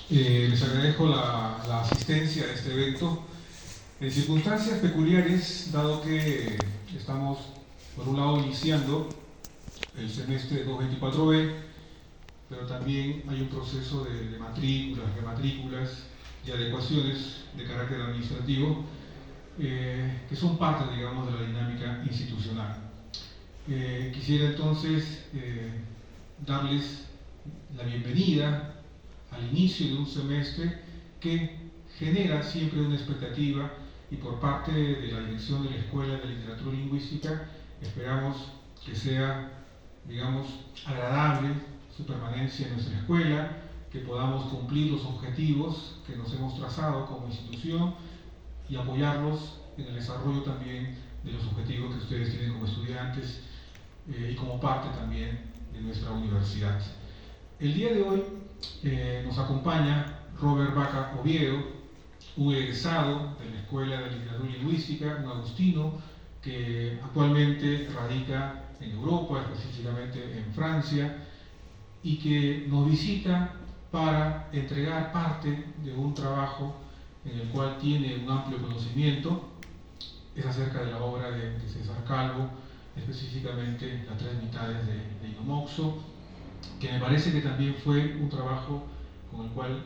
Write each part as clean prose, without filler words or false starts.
Les agradezco la asistencia a este evento en circunstancias peculiares, dado que estamos, por un lado, iniciando el semestre 224B, pero también hay un proceso de matrículas, rematrículas y adecuaciones de carácter administrativo que son parte, digamos, de la dinámica institucional. Quisiera entonces darles la bienvenida al inicio de un semestre que genera siempre una expectativa, y por parte de la dirección de la Escuela de Literatura Lingüística esperamos que sea, digamos, agradable su permanencia en nuestra escuela, que podamos cumplir los objetivos que nos hemos trazado como institución y apoyarlos en el desarrollo también de los objetivos que ustedes tienen como estudiantes y como parte también de nuestra universidad. El día de hoy nos acompaña Robert Vaca Oviedo, un egresado de la Escuela de Literatura Lingüística, un agustino que actualmente radica en Europa, específicamente en Francia, y que nos visita para entregar parte de un trabajo en el cual tiene un amplio conocimiento. Es acerca de la obra de César Calvo, específicamente Las tres mitades de Inomoxo, que me parece que también fue un trabajo con el cual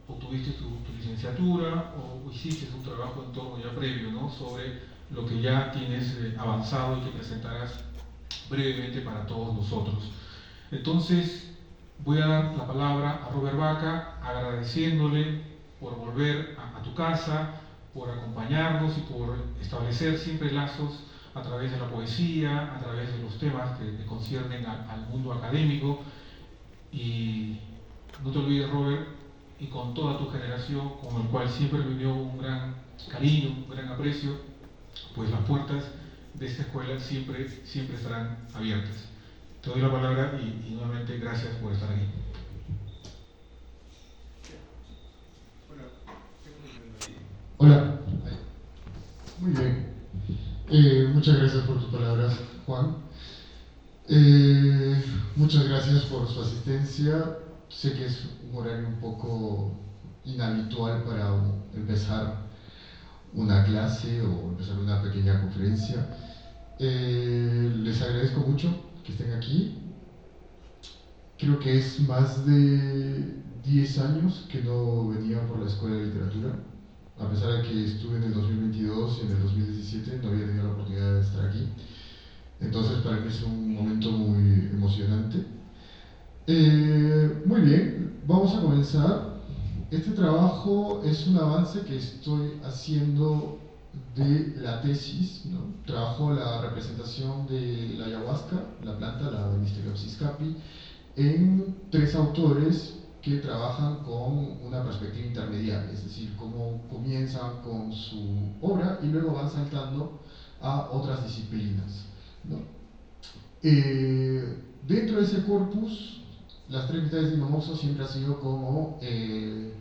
obtuviste tu licenciatura o hiciste un trabajo en torno ya previo, ¿no?, sobre lo que ya tienes avanzado y que presentarás brevemente para todos nosotros. Entonces, voy a dar la palabra a Robert Vaca, agradeciéndole por volver a tu casa, por acompañarnos y por establecer siempre lazos a través de la poesía, a través de los temas que conciernen al mundo académico. Y no te olvides, Robert, y con toda tu generación, con el cual siempre me dio un gran cariño, un gran aprecio, pues las puertas de esta escuela siempre estarán abiertas. Te doy la palabra y nuevamente gracias por estar aquí. Hola. Muy bien. Muchas gracias por tus palabras, Juan. Muchas gracias por su asistencia. Sé que es un horario un poco inhabitual para empezar una clase o empezar una pequeña conferencia. Les agradezco mucho que estén aquí. Creo que es más de 10 años que no venía por la Escuela de Literatura. A pesar de que estuve en el 2022 y en el 2017, no había tenido la oportunidad de estar aquí. Entonces, para mí es un momento muy emocionante. Muy bien, vamos a comenzar. Este trabajo es un avance que estoy haciendo de la tesis, ¿no? Trabajo la representación de la ayahuasca, la planta, la Mysteriopsis capi, en 3 autores que trabajan con una perspectiva intermediaria, es decir, cómo comienzan con su obra y luego van saltando a otras disciplinas, ¿no? Dentro de ese corpus, Las tres mitades de Inomoxo siempre ha sido como el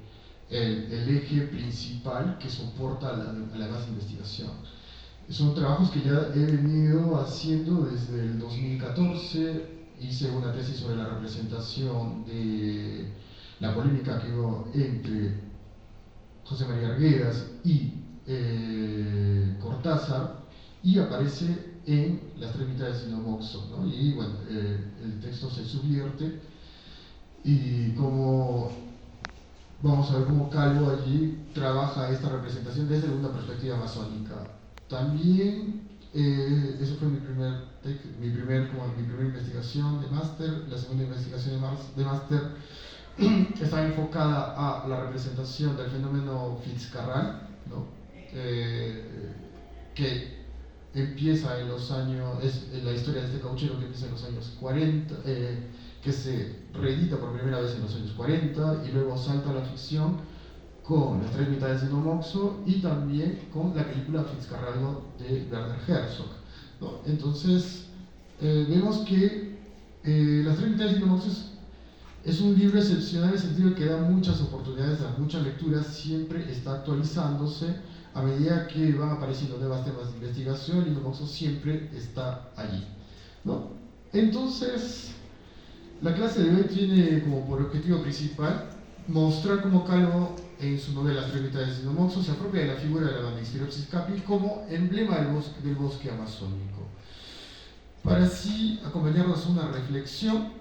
eje principal que soporta la demás investigación. Son trabajos que ya he venido haciendo desde el 2014. Hice una tesis sobre la representación de la polémica que hubo entre José María Arguedas y Cortázar, y aparece en Las tres mitades de Inomoxo, ¿no? Y bueno, el texto se subvierte y como vamos a ver cómo Calvo allí trabaja esta representación desde una perspectiva masónica. También eso fue mi primera investigación de máster. La segunda investigación de máster está enfocada a la representación del fenómeno Fitzcarrald, ¿no? Que empieza en los años, es la historia de este cauchero que empieza en los años 40, que se reedita por primera vez en los años 40 y luego salta a la ficción con Las tres mitades de Inomoxo y también con la película Fitzcarraldo de Werner Herzog, ¿no? Entonces, vemos que Las tres mitades de Inomoxo es un libro excepcional en el sentido de que da muchas oportunidades, da muchas lecturas, siempre está actualizándose a medida que van apareciendo nuevos temas de investigación y Inomoxo siempre está allí, ¿no? Entonces, la clase de hoy tiene como por objetivo principal mostrar cómo Calvo, en su novela Las tres mitades de Sinomoxo, se apropia de la figura de la Banisteriopsis capi como emblema del bosque amazónico, para así acompañarnos a una reflexión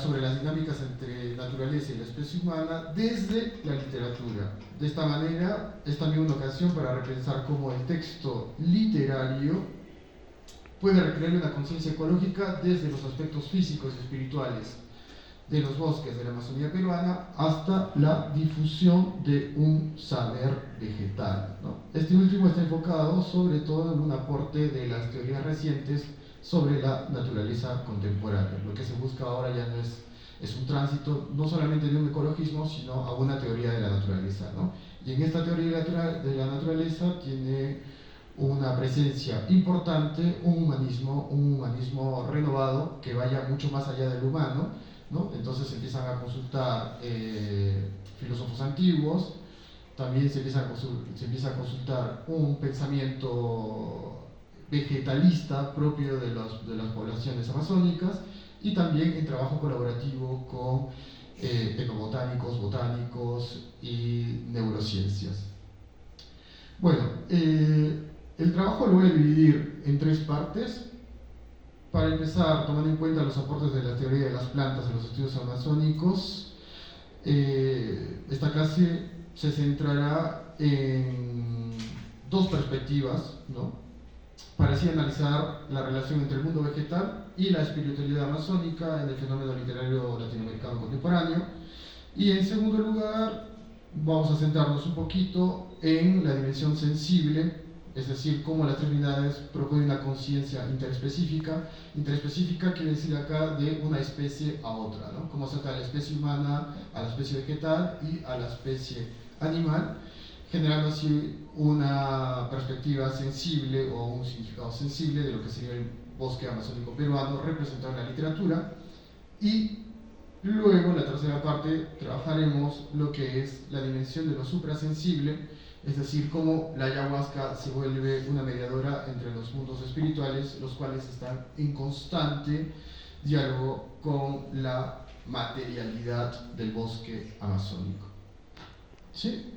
sobre las dinámicas entre naturaleza y la especie humana desde la literatura. De esta manera es también una ocasión para repensar cómo el texto literario puede recrear una conciencia ecológica desde los aspectos físicos y espirituales de los bosques de la Amazonía peruana hasta la difusión de un saber vegetal, ¿no? Este último está enfocado sobre todo en un aporte de las teorías recientes sobre la naturaleza contemporánea. Lo que se busca ahora ya no es un tránsito no solamente de un ecologismo, sino a una teoría de la naturaleza, ¿no? Y en esta teoría de la naturaleza tiene una presencia importante, un humanismo renovado que vaya mucho más allá del humano, ¿no? Entonces empiezan a consultar filósofos antiguos, también se empieza a consultar un pensamiento vegetalista propio de las poblaciones amazónicas, y también en trabajo colaborativo con etnobotánicos, botánicos y neurociencias. Bueno, el trabajo lo voy a dividir en tres partes. Para empezar, tomando en cuenta los aportes de la teoría de las plantas en los estudios amazónicos, esta clase se centrará en dos perspectivas, ¿no?, para así analizar la relación entre el mundo vegetal y la espiritualidad amazónica en el fenómeno literario latinoamericano contemporáneo. Y en segundo lugar, vamos a centrarnos un poquito en la dimensión sensible, es decir, cómo las tres unidades proponen una conciencia interespecífica. Interespecífica quiere decir acá de una especie a otra, ¿no? Cómo salta de la especie humana a la especie vegetal y a la especie animal, generando así una perspectiva sensible o un significado sensible de lo que sería el bosque amazónico peruano representado en la literatura. Y luego, en la tercera parte, trabajaremos lo que es la dimensión de lo suprasensible, es decir, cómo la ayahuasca se vuelve una mediadora entre los mundos espirituales, los cuales están en constante diálogo con la materialidad del bosque amazónico. ¿Sí?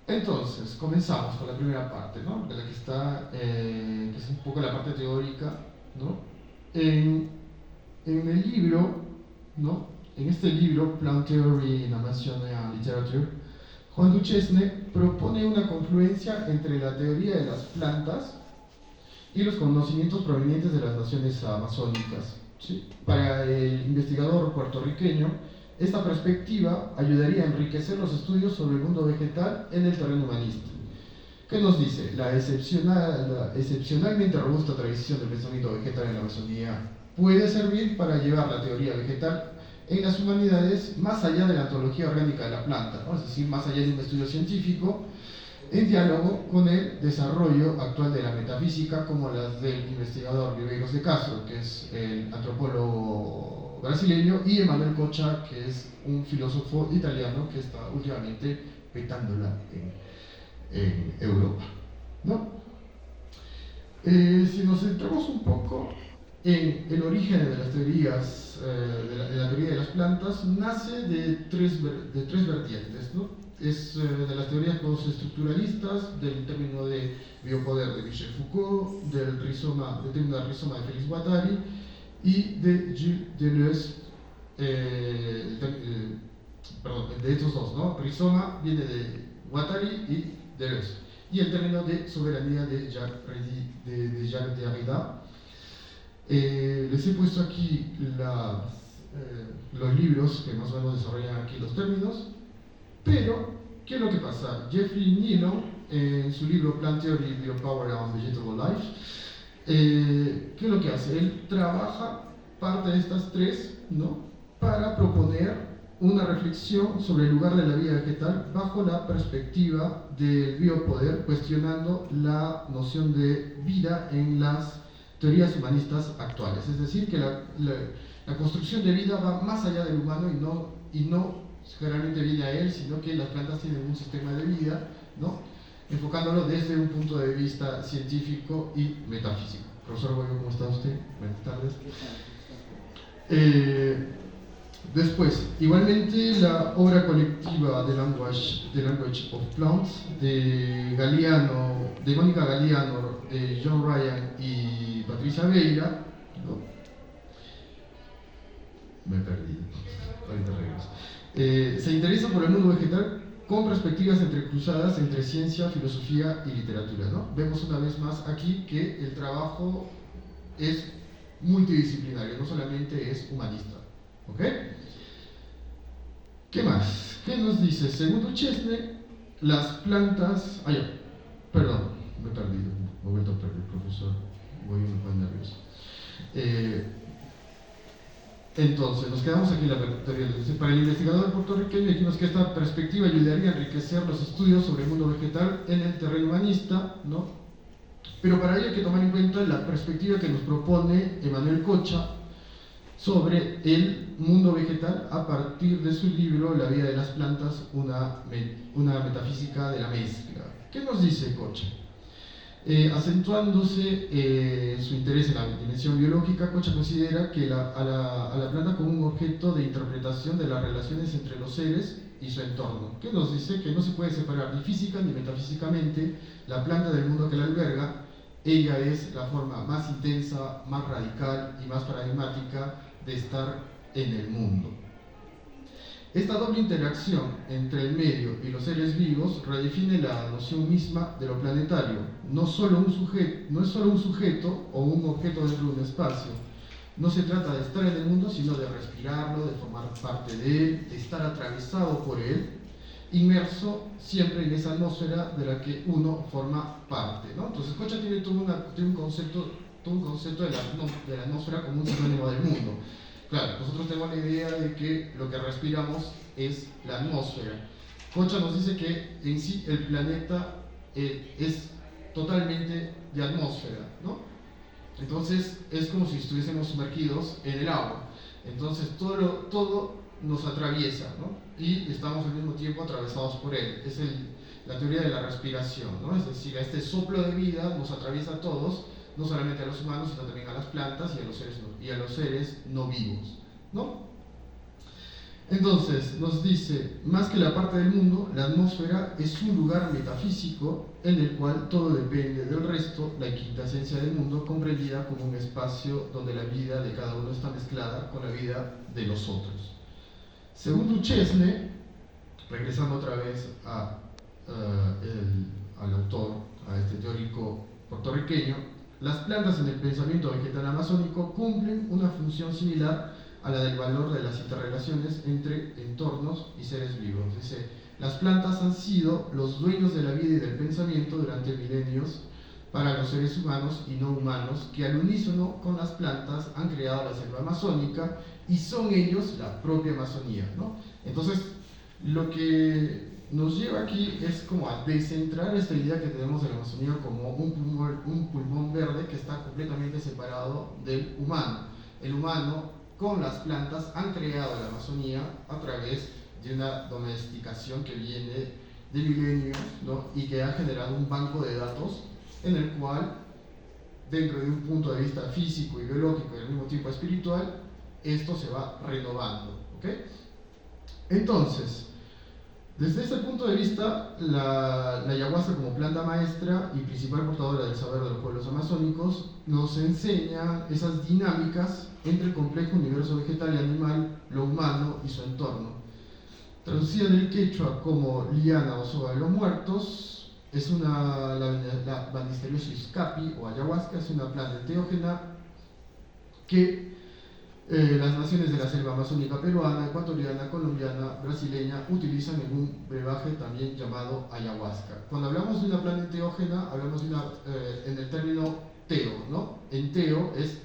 Entonces, comenzamos con la primera parte, ¿no?, de la que está, que es un poco la parte teórica, ¿no? En el libro, ¿no?, en este libro, Plant Theory in Amazonian Literature, Juan Duchesne propone una confluencia entre la teoría de las plantas y los conocimientos provenientes de las naciones amazónicas, ¿sí? Para el investigador puertorriqueño, esta perspectiva ayudaría a enriquecer los estudios sobre el mundo vegetal en el terreno humanista. ¿Qué nos dice? La excepcionalmente robusta tradición del pensamiento vegetal en la Amazonía puede servir para llevar la teoría vegetal en las humanidades más allá de la ontología orgánica de la planta, ¿no?, es decir, más allá de un estudio científico, en diálogo con el desarrollo actual de la metafísica, como las del investigador Viveiros de Castro, que es el antropólogo brasileño, y Emanuel Cocha, que es un filósofo italiano que está últimamente petándola en Europa, ¿no? Si nos centramos un poco en el origen de las teorías, de la teoría de las plantas, nace de tres vertientes, ¿no? Es de las teorías postestructuralistas, del término de biopoder de Michel Foucault, del término de rizoma de Félix Guattari y de Gilles Deleuze, de estos dos, ¿no? Rizoma viene de Guattari y Deleuze, y el término de soberanía de Jacques Derrida. Les he puesto aquí los libros que más o menos desarrollan aquí los términos, pero ¿qué es lo que pasa? Jeffrey Nealon, en su libro Plant Theory, Biopower and Vegetable Life, ¿qué es lo que hace? Él trabaja parte de estas tres, ¿no?, para proponer una reflexión sobre el lugar de la vida vegetal bajo la perspectiva del biopoder, cuestionando la noción de vida en las teorías humanistas actuales. Es decir, que la construcción de vida va más allá del humano y no generalmente viene a él, sino que las plantas tienen un sistema de vida, ¿no?, enfocándolo desde un punto de vista científico y metafísico. Profesor Boyo, ¿cómo está usted? Buenas tardes. Después, igualmente la obra colectiva The Language of Plants de Mónica Galiano, de John Ryan y Patricia Beira, ¿no? Me he perdido, ahorita regreso. Se interesa por el mundo vegetal con perspectivas entrecruzadas entre ciencia, filosofía y literatura, ¿no? Vemos una vez más aquí que el trabajo es multidisciplinario, no solamente es humanista. ¿Ok? ¿Qué más? ¿Qué nos dice? Según Duchesne, las plantas... Ah, ya. Perdón, me he perdido. Me he vuelto a perder, profesor. Voy un poco nervioso. Entonces, nos quedamos aquí en la teoría. Para el investigador puertorriqueño dijimos que esta perspectiva ayudaría a enriquecer los estudios sobre el mundo vegetal en el terreno humanista, ¿no? Pero para ello hay que tomar en cuenta la perspectiva que nos propone Emanuel Cocha sobre el mundo vegetal a partir de su libro La vida de las plantas, una metafísica de la mezcla. ¿Qué nos dice Cocha? Acentuándose su interés en la dimensión biológica, Cocha considera que a la planta como un objeto de interpretación de las relaciones entre los seres y su entorno. ¿Qué nos dice? Que no se puede separar ni física ni metafísicamente la planta del mundo que la alberga. Ella es la forma más intensa, más radical y más paradigmática de estar en el mundo. Esta doble interacción entre el medio y los seres vivos redefine la noción misma de lo planetario. No es solo un sujeto o un objeto dentro de un espacio. No se trata de estar en el mundo, sino de respirarlo, de formar parte de él, de estar atravesado por él, inmerso siempre en esa atmósfera de la que uno forma parte, ¿no? Entonces Cocha tiene un concepto de la atmósfera como un sinónimo del mundo. Claro, nosotros tenemos la idea de que lo que respiramos es la atmósfera. Cocha nos dice que en sí el planeta es totalmente de atmósfera, ¿no? Entonces es como si estuviésemos sumergidos en el agua. Entonces todo nos atraviesa, ¿no? Y estamos al mismo tiempo atravesados por él. Es la teoría de la respiración, ¿no? Es decir, este soplo de vida nos atraviesa a todos, no solamente a los humanos, sino también a las plantas y a los seres no vivos, ¿no? Entonces, nos dice, más que la parte del mundo, la atmósfera es un lugar metafísico en el cual todo depende del resto, la quinta esencia del mundo, comprendida como un espacio donde la vida de cada uno está mezclada con la vida de los otros. Según Duchesne, regresando otra vez al autor, a este teórico puertorriqueño, las plantas en el pensamiento vegetal amazónico cumplen una función similar a la del valor de las interrelaciones entre entornos y seres vivos. Dice, las plantas han sido los dueños de la vida y del pensamiento durante milenios para los seres humanos y no humanos, que al unísono con las plantas han creado la selva amazónica y son ellos la propia Amazonía, ¿no? Entonces, lo que nos lleva aquí es como a descentrar esta idea que tenemos de la Amazonía como un pulmón verde que está completamente separado del humano. El humano con las plantas han creado la Amazonía a través de una domesticación que viene de milenios, ¿no? Y que ha generado un banco de datos en el cual, dentro de un punto de vista físico y biológico y al mismo tiempo espiritual, esto se va renovando, ¿ok? Entonces, desde ese punto de vista, la ayahuasca como planta maestra y principal portadora del saber de los pueblos amazónicos nos enseña esas dinámicas entre el complejo universo vegetal y animal, lo humano y su entorno. Traducida del quechua como liana o soga de los muertos, es la Banisteriopsis capi o ayahuasca, es una planta enteógena que las naciones de la selva amazónica peruana, ecuatoriana, colombiana, brasileña utilizan en un brebaje también llamado ayahuasca. Cuando hablamos de una planta enteógena, hablamos en el término teo, ¿no? Enteo es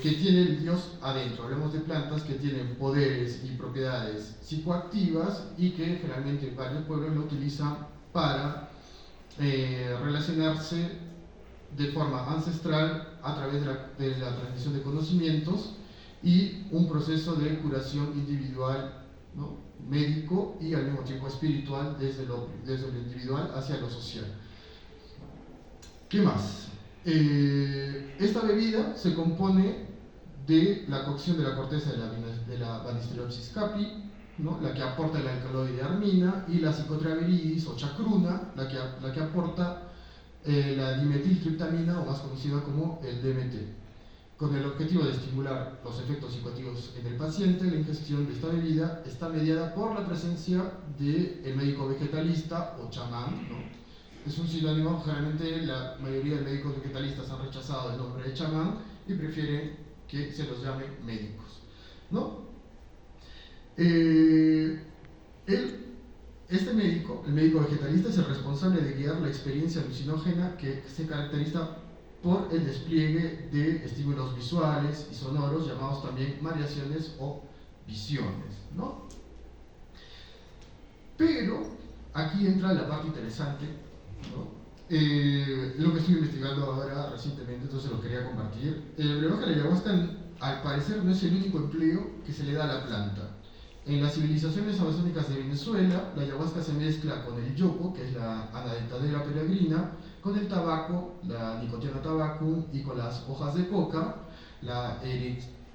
que tiene el dios adentro. Hablamos de plantas que tienen poderes y propiedades psicoactivas y que generalmente varios pueblos lo utilizan para relacionarse de forma ancestral a través de la transmisión de conocimientos y un proceso de curación individual, ¿no? Médico y al mismo tiempo espiritual desde lo individual hacia lo social. ¿Qué más? Esta bebida se compone de la cocción de la corteza de la Banisteriopsis capi, ¿no? La que aporta el alcaloide de armina, y la Psychotria viridis o chacruna, la que aporta la dimetiltriptamina, o más conocida como el DMT, con el objetivo de estimular los efectos psicoactivos en el paciente. La ingestión de esta bebida está mediada por la presencia del médico vegetalista o chamán, ¿no? Es un sinónimo. Generalmente la mayoría de médicos vegetalistas han rechazado el nombre de chamán y prefieren que se los llame médicos, ¿no? Este médico, el médico vegetalista, es el responsable de guiar la experiencia alucinógena, que se caracteriza por el despliegue de estímulos visuales y sonoros, llamados también variaciones o visiones, ¿no? Pero aquí entra la parte interesante, ¿no? Lo que estoy investigando ahora recientemente, entonces lo quería compartir. El brebaje de la ayahuasca, al parecer, no es el único empleo que se le da a la planta. En las civilizaciones amazónicas de Venezuela, la ayahuasca se mezcla con el yopo, que es la Anadentadera peregrina, con el tabaco, la Nicotiana tabacum, y con las hojas de coca, la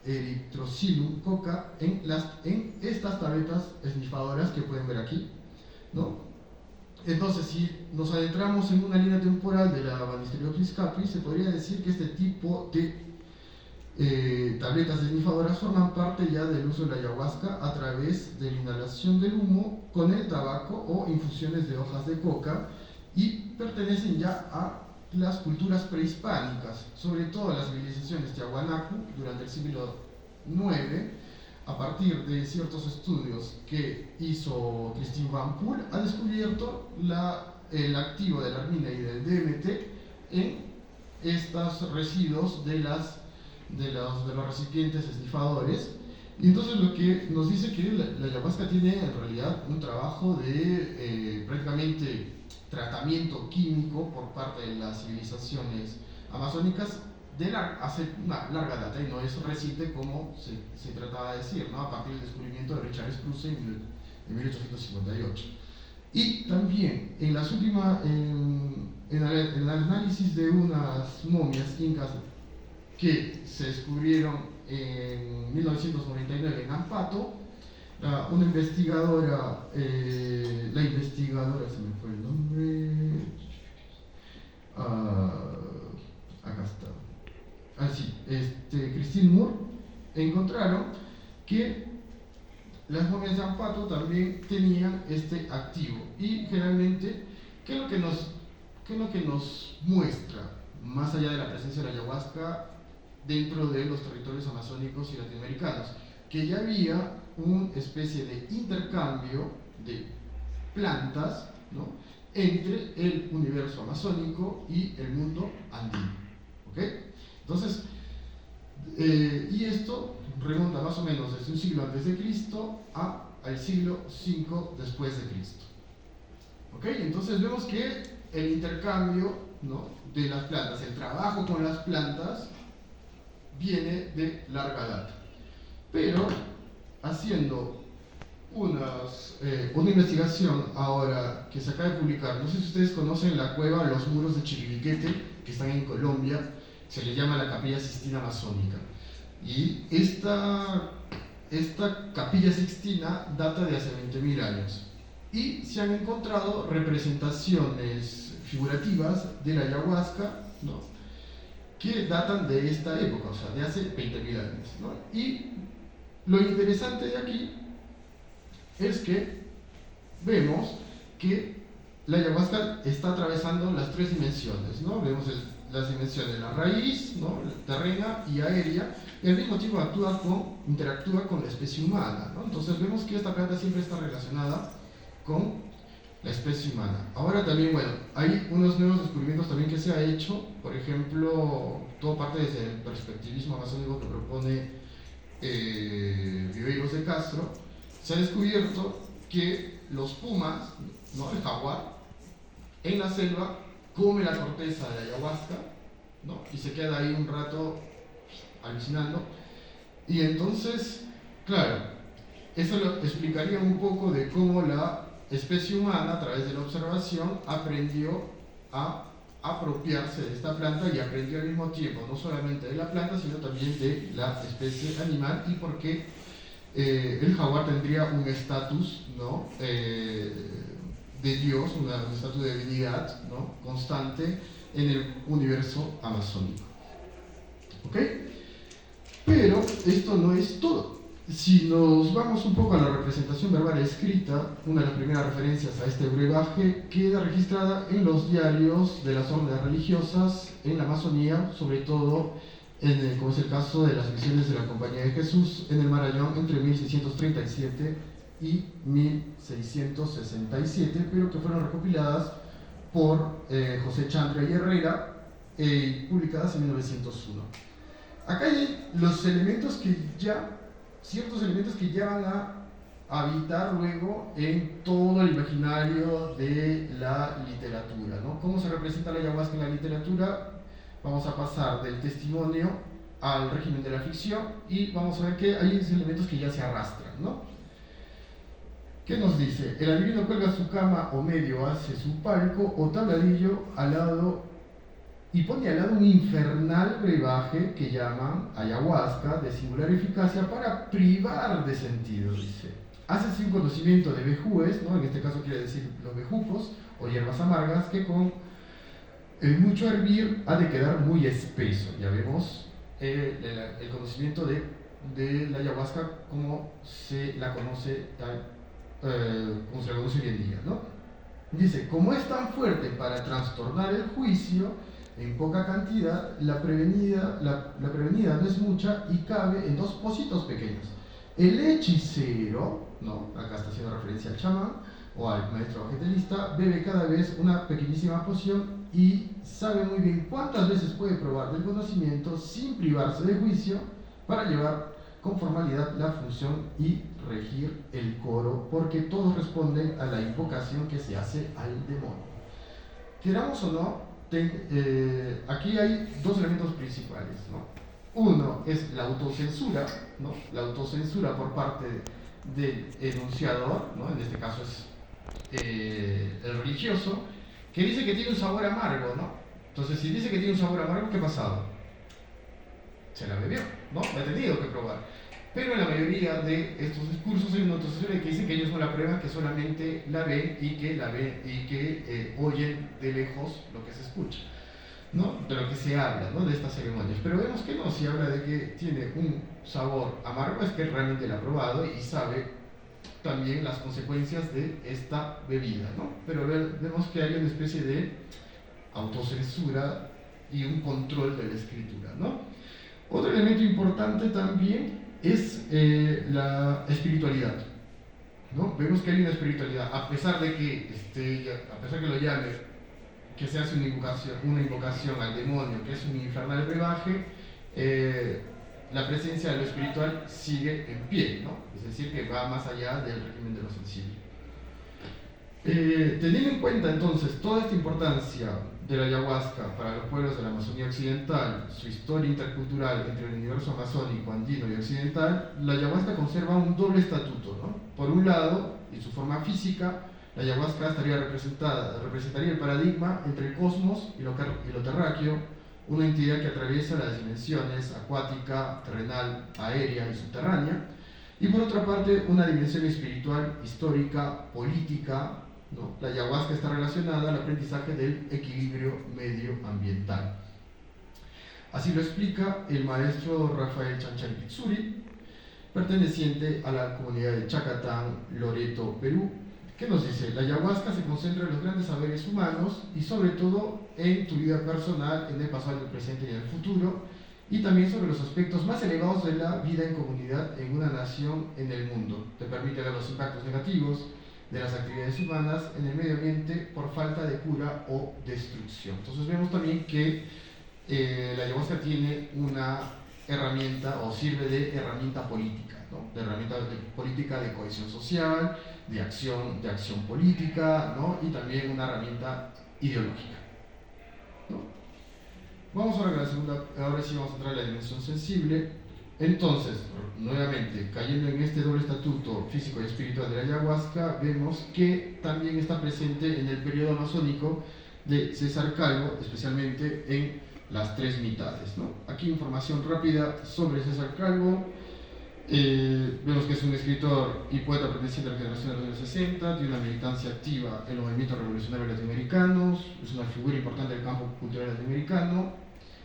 Erythrocilum coca, en estas tabletas esnifadoras que pueden ver aquí, ¿no? Entonces, si nos adentramos en una línea temporal de la Banisteriopsis capi, se podría decir que este tipo de tabletas esnifadoras forman parte ya del uso de la ayahuasca a través de la inhalación del humo con el tabaco o infusiones de hojas de coca, y pertenecen ya a las culturas prehispánicas, sobre todo a las civilizaciones Tiahuanacu durante el siglo IX. A partir de ciertos estudios que hizo Christine Van Poel, ha descubierto el activo de la armina y del DMT en estos residuos de los recipientes esnifadores. Y entonces lo que nos dice que la ayahuasca tiene en realidad un trabajo de prácticamente tratamiento químico por parte de las civilizaciones amazónicas hace una larga data, y no es reciente como se trataba de decir, ¿no? A partir del descubrimiento de Richard Spruce en 1858. Y también en el análisis de unas momias incas que se descubrieron en 1999 en Ambato, una investigadora, la investigadora, se me fue el nombre, acá está, Christine Moore, encontraron que las momias de Ambato también tenían este activo. Y generalmente, ¿qué es lo que nos muestra, más allá de la presencia de la ayahuasca dentro de los territorios amazónicos y latinoamericanos? Que ya había una especie de intercambio de plantas, ¿no?, entre el universo amazónico y el mundo andino, ¿ok? Entonces, y esto remonta más o menos desde un siglo antes de Cristo al siglo V después de Cristo, ¿ok? Entonces vemos que el intercambio, ¿no?, de las plantas, el trabajo con las plantas, viene de larga data. Pero haciendo una investigación ahora que se acaba de publicar, no sé si ustedes conocen la cueva Los Muros de Chiribiquete, que están en Colombia, se le llama la Capilla Sixtina Amazónica. Y esta Capilla Sixtina data de hace 20.000 años. Y se han encontrado representaciones figurativas de la ayahuasca, ¿no?, que datan de esta época, o sea, de hace 20.000 años, ¿no? Y lo interesante de aquí es que vemos que la ayahuasca está atravesando las tres dimensiones, ¿no? Vemos las dimensiones de la raíz, ¿no?, terrena y aérea, y al mismo tiempo interactúa con la especie humana, ¿no? Entonces vemos que esta planta siempre está relacionada con la especie humana. Ahora también, bueno, hay unos nuevos descubrimientos también que se ha hecho, por ejemplo, todo parte desde el perspectivismo amazónico que propone Viveiros de Castro. Se ha descubierto que los pumas, ¿no?, el jaguar, en la selva come la corteza de la ayahuasca, ¿no?, y se queda ahí un rato alucinando. Y entonces, claro, eso lo explicaría un poco de cómo la especie humana, a través de la observación, aprendió a apropiarse de esta planta y aprendió al mismo tiempo no solamente de la planta sino también de la especie animal y por qué el jaguar tendría un estatus, ¿no? De Dios, un estatus de divinidad, ¿no? Constante en el universo amazónico. ¿Ok? Pero esto no es todo. Si nos vamos un poco a la representación verbal escrita, una de las primeras referencias a este brebaje queda registrada en los diarios de las órdenes religiosas en la Amazonía, sobre todo como es el caso de las misiones de la Compañía de Jesús en el Marañón entre 1637 y 1667, pero que fueron recopiladas por José Chandra y Herrera y publicadas en 1901. Acá hay los elementos ciertos elementos que ya van a habitar luego en todo el imaginario de la literatura, ¿no? ¿Cómo se representa la ayahuasca en la literatura? Vamos a pasar del testimonio al régimen de la ficción y vamos a ver que hay elementos que ya se arrastran, ¿no? ¿Qué nos dice? El adivino cuelga su cama o medio hace su palco o tabladillo al lado y pone al lado un infernal brebaje que llaman ayahuasca de singular eficacia para privar de sentido, dice. Hace un conocimiento de vejúes, ¿no? En este caso quiere decir los bejucos o hierbas amargas que con mucho hervir ha de quedar muy espeso. Ya vemos el conocimiento de la ayahuasca como se la conoce hoy en día, ¿no? Dice, como es tan fuerte para trastornar el juicio, en poca cantidad, la prevenida no es mucha y cabe en dos pocitos pequeños. El hechicero, ¿no? Acá está haciendo referencia al chamán o al maestro vegetalista, bebe cada vez una pequeñísima poción y sabe muy bien cuántas veces puede probar del conocimiento sin privarse de juicio para llevar con formalidad la función y regir el coro, porque todos responden a la invocación que se hace al demonio. Queramos o no, aquí hay dos elementos principales, ¿no? Uno es la autocensura, ¿no? La autocensura por parte del enunciador, ¿no? En este caso es el religioso, que dice que tiene un sabor amargo, ¿no? Entonces, si dice que tiene un sabor amargo, ¿qué ha pasado? Se la bebió, ¿no? La ha tenido que probar. Pero en la mayoría de estos discursos hay una autocensura que dicen que ellos no la prueban, que solamente la ven y que oyen de lejos lo que se escucha, ¿no? De lo que se habla, ¿no? De estas ceremonias. Pero vemos que no, si habla de que tiene un sabor amargo, es que realmente la ha probado y sabe también las consecuencias de esta bebida, ¿no? Pero vemos que hay una especie de autocensura y un control de la escritura, ¿no? Otro elemento importante también es la espiritualidad, ¿no? Vemos que hay una espiritualidad, a pesar de que lo llame, que se hace una invocación al demonio, que es un infernal brebaje, la presencia de lo espiritual sigue en pie, ¿no? Es decir, que va más allá del régimen de lo sensible. Teniendo en cuenta entonces toda esta importancia de la ayahuasca para los pueblos de la Amazonía Occidental, su historia intercultural entre el universo amazónico, andino y occidental, la ayahuasca conserva un doble estatuto, ¿no? Por un lado, en su forma física, la ayahuasca representaría el paradigma entre el cosmos y lo terráqueo, una entidad que atraviesa las dimensiones acuática, terrenal, aérea y subterránea, y por otra parte, una dimensión espiritual, histórica, política, ¿no? La ayahuasca está relacionada al aprendizaje del equilibrio medioambiental. Así lo explica el maestro Rafael Chanchay Pitsuri, perteneciente a la comunidad de Chacatán, Loreto, Perú, que nos dice: la ayahuasca se concentra en los grandes saberes humanos y sobre todo en tu vida personal, en el pasado, en el presente y en el futuro, y también sobre los aspectos más elevados de la vida en comunidad en una nación en el mundo. Te permite ver los impactos negativos de las actividades humanas en el medio ambiente por falta de cura o destrucción. Entonces vemos también que la ayahuasca tiene una herramienta o sirve de herramienta política, ¿no? De herramienta política de cohesión social, de acción política, ¿no? Y también una herramienta ideológica, ¿no? Vamos ahora a la segunda, ahora sí vamos a entrar a la dimensión sensible. Entonces, nuevamente, cayendo en este doble estatuto físico y espiritual de la ayahuasca, vemos que también está presente en el periodo amazónico de César Calvo, especialmente en las tres mitades, ¿no? Aquí información rápida sobre César Calvo. Vemos que es un escritor y poeta perteneciente a la generación de los años 60, tiene una militancia activa en los movimientos revolucionarios latinoamericanos, es una figura importante del campo cultural latinoamericano.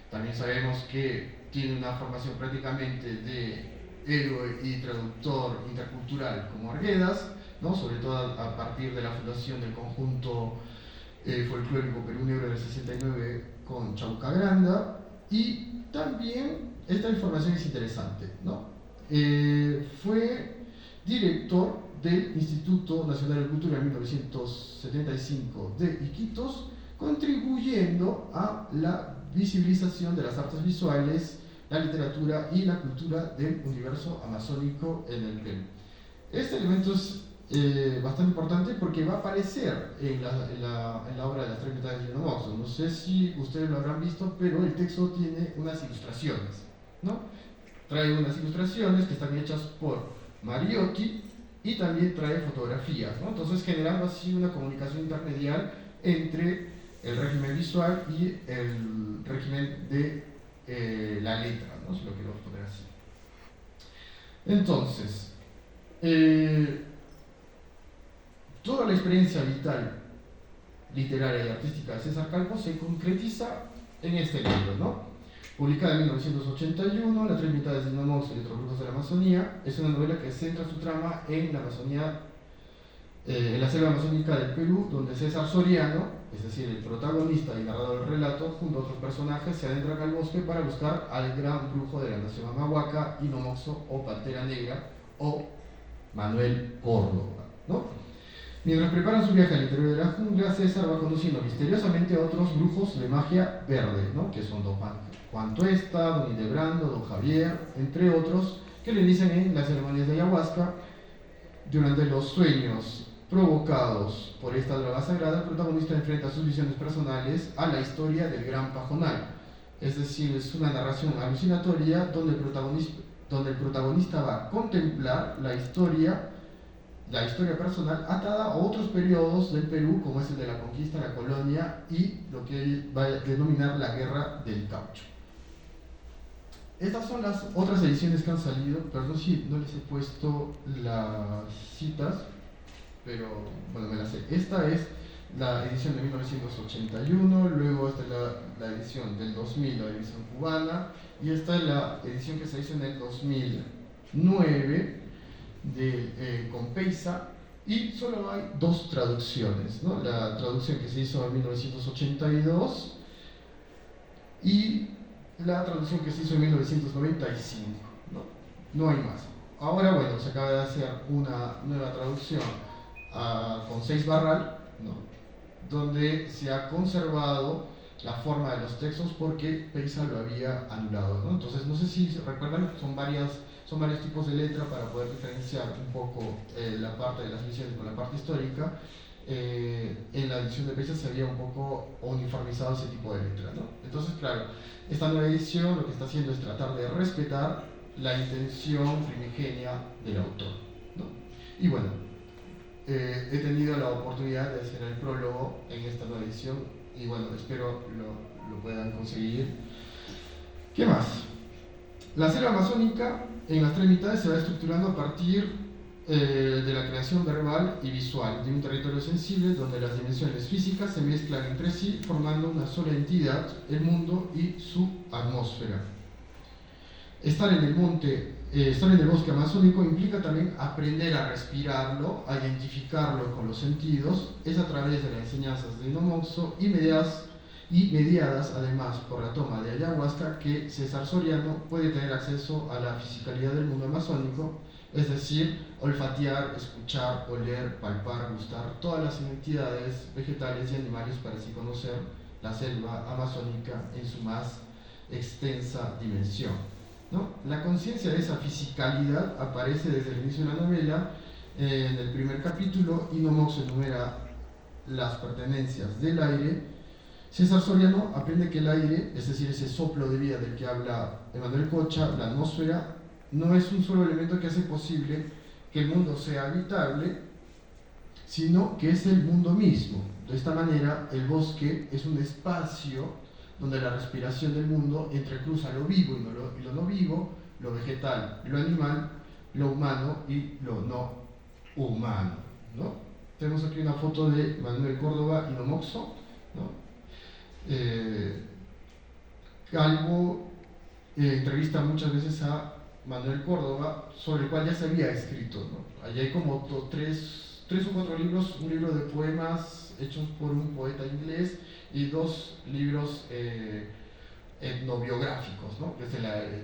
También sabemos que tiene una formación prácticamente de héroe y traductor intercultural como Arguedas, ¿no? Sobre todo a partir de la fundación del conjunto folclórico Perú Negro del 69 con Chauca Granda. Y también esta información es interesante, ¿no? Fue director del Instituto Nacional de Cultura en 1975 de Iquitos, contribuyendo a la visibilización de las artes visuales, la literatura y la cultura del universo amazónico en el Perú. Este elemento es bastante importante porque va a aparecer en la obra de las tres mitades de Lino Moxo. No sé si ustedes lo habrán visto, pero el texto tiene unas ilustraciones, ¿no? Trae unas ilustraciones que están hechas por Mariotti y también trae fotografías, ¿no? Entonces generando así una comunicación intermedial entre el régimen visual y el régimen de la letra, ¿no? Si lo queremos poner así. Entonces, toda la experiencia vital, literaria y artística de César Calvo se concretiza en este libro, ¿no? Publicada en 1981, Las tres mitades de Lino Moxo y otros grupos de la Amazonía, es una novela que centra su trama en la Amazonía, en la selva amazónica del Perú, donde César Soriano, es decir, el protagonista y narrador del relato, junto a otros personajes, se adentran al bosque para buscar al gran brujo de la nación Amahuaca, Lino Moxo o Pantera Negra, o Manuel Córdoba, ¿no? Mientras preparan su viaje al interior de la jungla, César va conociendo misteriosamente a otros brujos de magia verde, ¿no? Que son don Juan Tuesta, don Hildebrando, don Javier, entre otros, que le inician en las ceremonias de ayahuasca. Durante los sueños provocados por esta droga sagrada, el protagonista enfrenta sus visiones personales a la historia del Gran Pajonal. Es decir, es una narración alucinatoria donde el protagonista va a contemplar la historia personal atada a otros periodos del Perú, como es el de la conquista, la colonia y lo que él va a denominar la guerra del caucho. Estas son las otras ediciones que han salido, perdón si no les he puesto las citas, pero bueno, me las sé. Esta es la edición de 1981, luego esta es la edición del 2000, la edición cubana, y esta es la edición que se hizo en el 2009 de Compeysa, y solo hay dos traducciones, ¿no? La traducción que se hizo en 1982 y la traducción que se hizo en 1995, ¿no? No hay más. Ahora, bueno, se acaba de hacer una nueva traducción con 6 barral, ¿no? Donde se ha conservado la forma de los textos porque Peysa lo había anulado, ¿no? Entonces, no sé si recuerdan, son varios tipos de letra para poder diferenciar un poco la parte de las misiones con la parte histórica. En la edición de Peysa se había un poco uniformizado ese tipo de letra, ¿no? Entonces, claro, esta nueva edición lo que está haciendo es tratar de respetar la intención primigenia del autor, ¿no? Y bueno, he tenido la oportunidad de hacer el prólogo en esta nueva edición y bueno, espero lo puedan conseguir. ¿Qué más? La selva amazónica en las tres mitades se va estructurando a partir de la creación verbal y visual de un territorio sensible donde las dimensiones físicas se mezclan entre sí formando una sola entidad, el mundo y su atmósfera. Estar en el bosque amazónico implica también aprender a respirarlo, a identificarlo con los sentidos, es a través de las enseñanzas de Lino Moxo y mediadas además por la toma de ayahuasca que César Soriano puede tener acceso a la fisicalidad del mundo amazónico, es decir, olfatear, escuchar, oler, palpar, gustar todas las entidades vegetales y animales para así conocer la selva amazónica en su más extensa dimensión, ¿no? La conciencia de esa fisicalidad aparece desde el inicio de la novela. En el primer capítulo, Lino Moxo enumera las pertenencias del aire. César Soriano aprende que el aire, es decir, ese soplo de vida del que habla Emanuel Cocha, la atmósfera, no es un solo elemento que hace posible que el mundo sea habitable, sino que es el mundo mismo. De esta manera, el bosque es un espacio donde la respiración del mundo entrecruza lo vivo y lo no vivo, lo vegetal y lo animal, lo humano y lo no humano, ¿no? Tenemos aquí una foto de Manuel Córdoba y Nomoxo, ¿no? Calvo entrevista muchas veces a Manuel Córdoba, sobre el cual ya se había escrito, ¿no? Allí hay como tres o cuatro libros, un libro de poemas hechos por un poeta inglés y dos libros etnobiográficos, ¿no?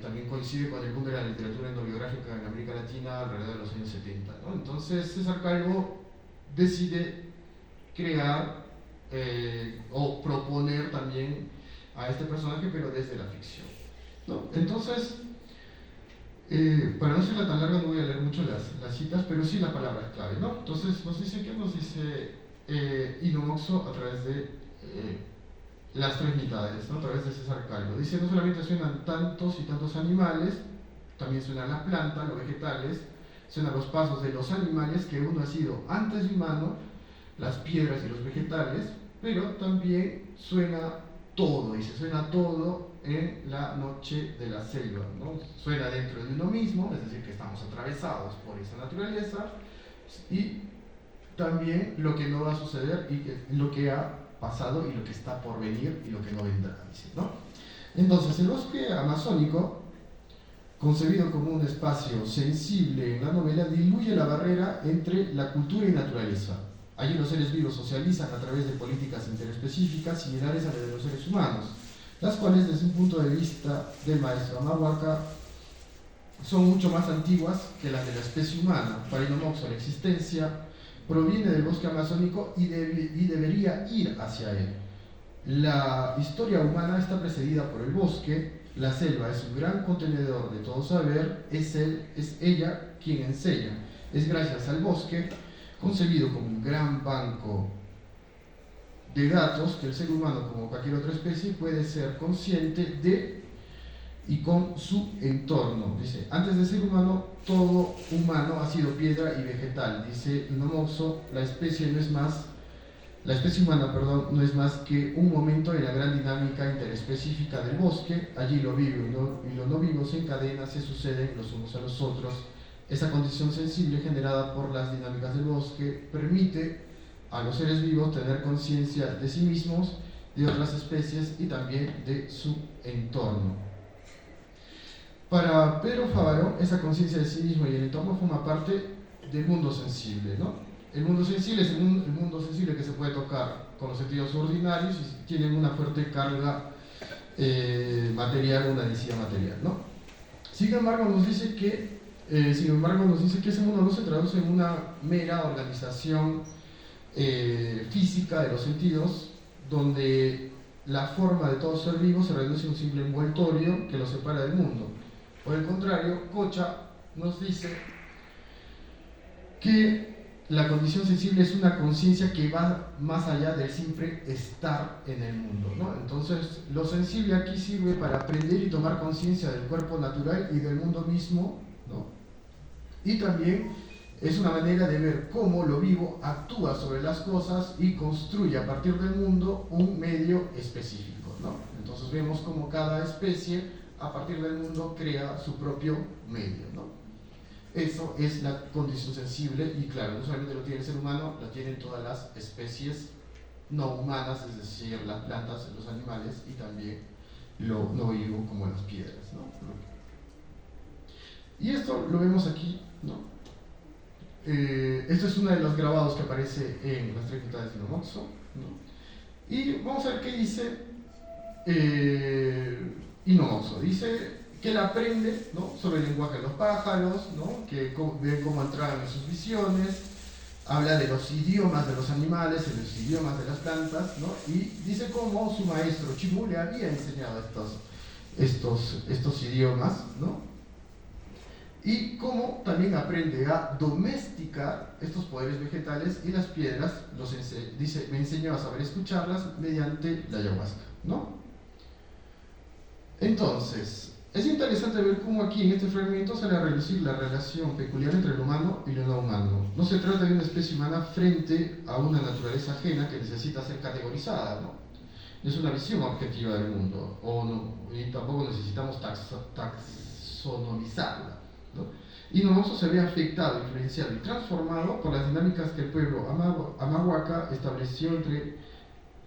También coincide con el boom de la literatura etnobiográfica en América Latina alrededor de los años 70, ¿no? Entonces César Calvo decide crear o proponer también a este personaje, pero desde la ficción, ¿no? Entonces, para no serla tan larga no voy a leer mucho las citas, pero sí la palabra es clave, ¿no? Entonces nos dice, ¿qué nos dice Inomoxo a través de las tres mitades, ¿no? A través de César Calvo? Dice, no solamente suenan tantos y tantos animales, también suenan las plantas, los vegetales, suenan los pasos de los animales que uno ha sido antes de humano, las piedras y los vegetales, pero también suena todo, dice, suena todo en la noche de la selva, ¿no? Suena dentro de uno mismo, es decir, que estamos atravesados por esa naturaleza, y también lo que no va a suceder y lo que ha pasado y lo que está por venir y lo que no vendrá, dice, ¿no? Entonces, el bosque amazónico, concebido como un espacio sensible en la novela, diluye la barrera entre la cultura y naturaleza. Allí los seres vivos socializan a través de políticas interespecíficas similares a las de los seres humanos, las cuales desde un punto de vista del maestro Amahuaca son mucho más antiguas que las de la especie humana. Para Inomoxo, la existencia proviene del bosque amazónico y debería ir hacia él. La historia humana está precedida por el bosque, la selva es un gran contenedor de todo saber, es ella quien enseña. Es gracias al bosque, concebido como un gran banco de datos, que el ser humano, como cualquier otra especie, puede ser consciente de y con su entorno. Dice, antes de ser humano, todo humano ha sido piedra y vegetal. Dice Inomoxo, la especie humana, no es más que un momento en la gran dinámica interespecífica del bosque. Allí lo vivo y lo no vivo se encadenan, se suceden los unos a los otros. Esa condición sensible generada por las dinámicas del bosque permite a los seres vivos tener conciencia de sí mismos, de otras especies y también de su entorno. Para Pedro Fávaro, esa conciencia de sí mismo y el entorno forma parte del mundo sensible, ¿no? El mundo sensible es el mundo sensible que se puede tocar con los sentidos ordinarios y tienen una fuerte carga material, una densidad material, ¿no? Sin embargo, nos dice que ese mundo no se traduce en una mera organización física de los sentidos, donde la forma de todo ser vivo se reduce a un simple envoltorio que lo separa del mundo. Por el contrario, Cocha nos dice que la condición sensible es una conciencia que va más allá del simple estar en el mundo, ¿no? Entonces, lo sensible aquí sirve para aprender y tomar conciencia del cuerpo natural y del mundo mismo, ¿no? Y también es una manera de ver cómo lo vivo actúa sobre las cosas y construye a partir del mundo un medio específico, ¿no? Entonces vemos cómo cada especie a partir del mundo crea su propio medio, ¿no? Eso es la condición sensible y claro, no solamente lo tiene el ser humano, lo tienen todas las especies no humanas, es decir, las plantas, los animales y también lo no vivo como las piedras, ¿no? Y esto lo vemos aquí, ¿no? Esto es uno de los grabados que aparece en las tres mitades de Inomoxo, ¿no? Y vamos a ver qué dice Inomoxo. Dice que él aprende, ¿no?, sobre el lenguaje de los pájaros, ¿no?, que ve cómo entraban en sus visiones, habla de los idiomas de los animales, de los idiomas de las plantas, ¿no?, y dice cómo su maestro Chimú le había enseñado estos idiomas, ¿no?, y cómo también aprende a domesticar estos poderes vegetales y las piedras, dice, me enseñó a saber escucharlas mediante la ayahuasca, ¿no? Entonces, Es interesante ver cómo aquí en este fragmento sale a relucir la relación peculiar entre lo humano y lo no humano. No se trata de una especie humana frente a una naturaleza ajena que necesita ser categorizada, ¿no? No es una visión objetiva del mundo, y tampoco necesitamos taxonomizarla, ¿no? Y Nomoso se ve afectado, influenciado y transformado por las dinámicas que el pueblo Amahuaca estableció entre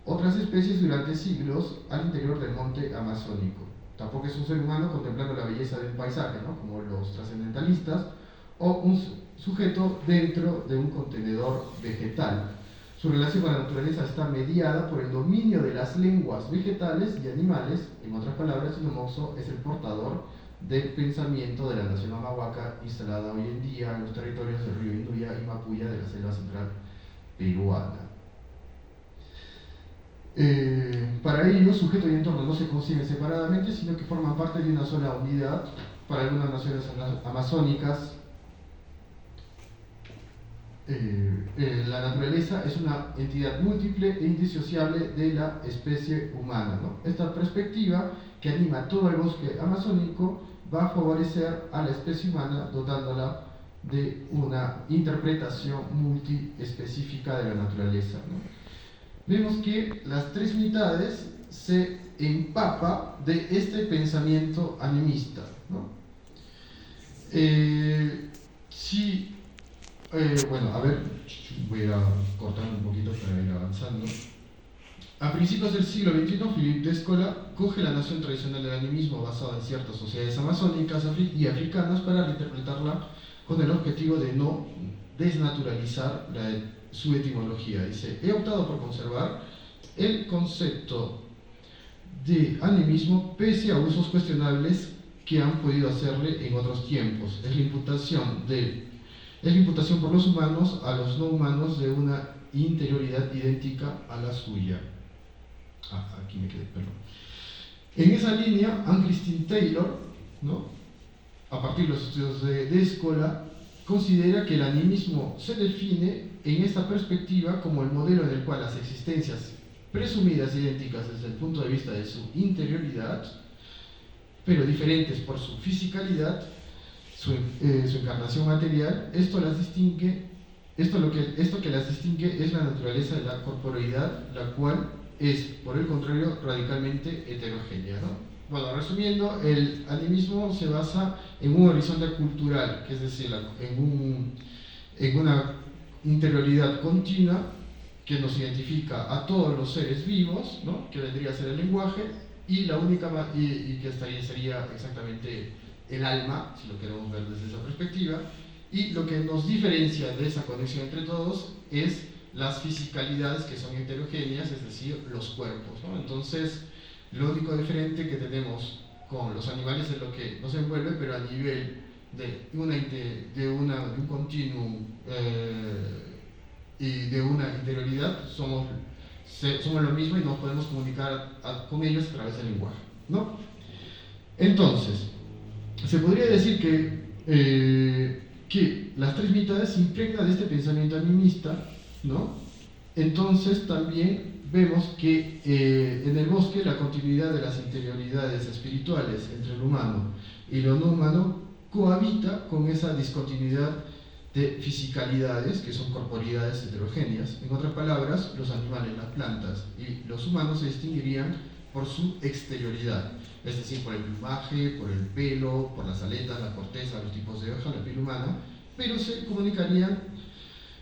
otras especies durante siglos al interior del monte amazónico. Tampoco es un ser humano contemplando la belleza del paisaje, ¿no? Como los trascendentalistas, o un sujeto dentro de un contenedor vegetal. Su relación con la naturaleza está mediada por el dominio de las lenguas vegetales y animales. En otras palabras, Nomoso es el portador del pensamiento de la nación Amahuaca instalada hoy en día en los territorios del río Induya y Mapuya de la selva central peruana. Para ello, sujeto y entorno no se conciben separadamente, sino que forman parte de una sola unidad. Para algunas naciones amazónicas, la naturaleza es una entidad múltiple e indisociable de la especie humana, ¿no? Esta perspectiva que anima todo el bosque amazónico va a favorecer a la especie humana dotándola de una interpretación multiespecífica de la naturaleza, ¿no? Vemos que las tres mitades se empapa de este pensamiento animista, ¿no? Bueno, a ver, voy a ir cortando un poquito para ir avanzando. A principios del siglo XXI, Philippe Descola coge la noción tradicional del animismo basada en ciertas sociedades amazónicas y africanas para reinterpretarla con el objetivo de no desnaturalizar su etimología. Dice: he optado por conservar el concepto de animismo pese a usos cuestionables que han podido hacerle en otros tiempos. Es la imputación por los humanos a los no humanos de una interioridad idéntica a la suya. Aquí me quedé, perdón. En esa línea, Anne-Christine Taylor, ¿no?, a partir de los estudios de Escola, considera que el animismo se define en esta perspectiva como el modelo en el cual las existencias presumidas idénticas desde el punto de vista de su interioridad, pero diferentes por su fisicalidad, su encarnación material, esto que las distingue es la naturaleza de la corporeidad, la cual es, por el contrario, radicalmente heterogénea, ¿no? Bueno, resumiendo, el animismo se basa en un horizonte cultural, que es decir, en una interioridad continua que nos identifica a todos los seres vivos, ¿no?, que vendría a ser el lenguaje, y que sería exactamente el alma, si lo queremos ver desde esa perspectiva, y lo que nos diferencia de esa conexión entre todos es las fisicalidades, que son heterogéneas, es decir, los cuerpos, ¿no? Entonces, lo único diferente que tenemos con los animales es lo que nos envuelve, pero a nivel de un continuum y de una interioridad somos lo mismo y nos podemos comunicar con ellos a través del lenguaje, ¿no? Entonces, se podría decir que las tres mitades se impregnan de este pensamiento animista, ¿no? Entonces también vemos que en el bosque la continuidad de las interioridades espirituales entre lo humano y lo no humano cohabita con esa discontinuidad de fisicalidades, que son corporeidades heterogéneas. En otras palabras, los animales, las plantas y los humanos se distinguirían por su exterioridad, es decir, por el plumaje, por el pelo, por las aletas, la corteza, los tipos de hoja, la piel humana, pero se comunicarían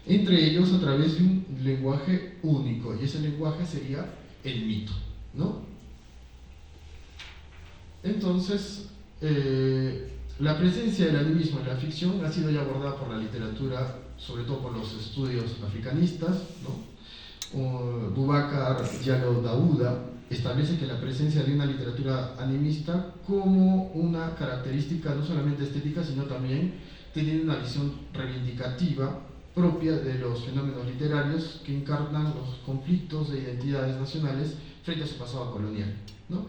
entre ellos a través de un lenguaje único, y ese lenguaje sería el mito, ¿no? Entonces, la presencia del animismo en la ficción ha sido ya abordada por la literatura, sobre todo por los estudios africanistas, ¿no? Boubacar Diallo Daouda establece que la presencia de una literatura animista como una característica no solamente estética, sino también teniendo una visión reivindicativa propia de los fenómenos literarios que encarnan los conflictos de identidades nacionales frente a su pasado colonial, ¿no?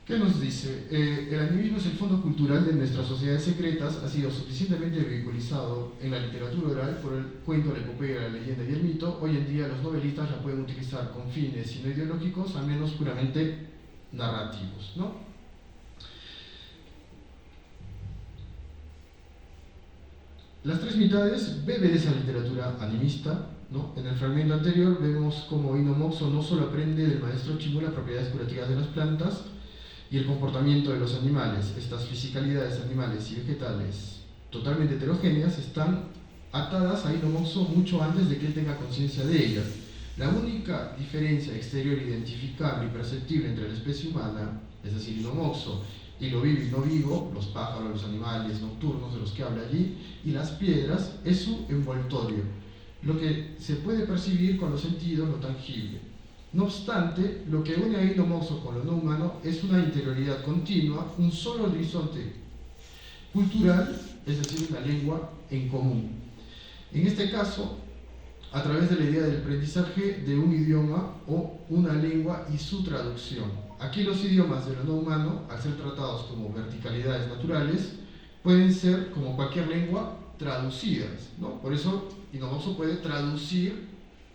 ¿Qué nos dice? El animismo es el fondo cultural de nuestras sociedades secretas, ha sido suficientemente ridiculizado en la literatura oral por el cuento, la epopeya, la leyenda y el mito. Hoy en día los novelistas la pueden utilizar con fines no ideológicos, al menos puramente narrativos, ¿no? Las tres mitades bebe de esa literatura animista, ¿no? En el fragmento anterior vemos cómo Ino Moxo no solo aprende del maestro Chimu las propiedades curativas de las plantas y el comportamiento de los animales. Estas fisicalidades animales y vegetales totalmente heterogéneas están atadas a Ino Moxo mucho antes de que él tenga conciencia de ellas. La única diferencia exterior identificable y perceptible entre la especie humana, es decir, Ino Moxo, y lo vivo y no vivo, los pájaros, los animales nocturnos de los que habla allí, y las piedras, es su envoltorio, lo que se puede percibir con los sentidos, lo tangible. No obstante, lo que une a Ino Moxo con lo no humano es una interioridad continua, un solo horizonte cultural, es decir, una lengua en común. En este caso, a través de la idea del aprendizaje de un idioma o una lengua y su traducción. Aquí los idiomas de lo no humano, al ser tratados como verticalidades naturales, pueden ser, como cualquier lengua, traducidas, ¿no? Por eso Ino Moxo puede traducir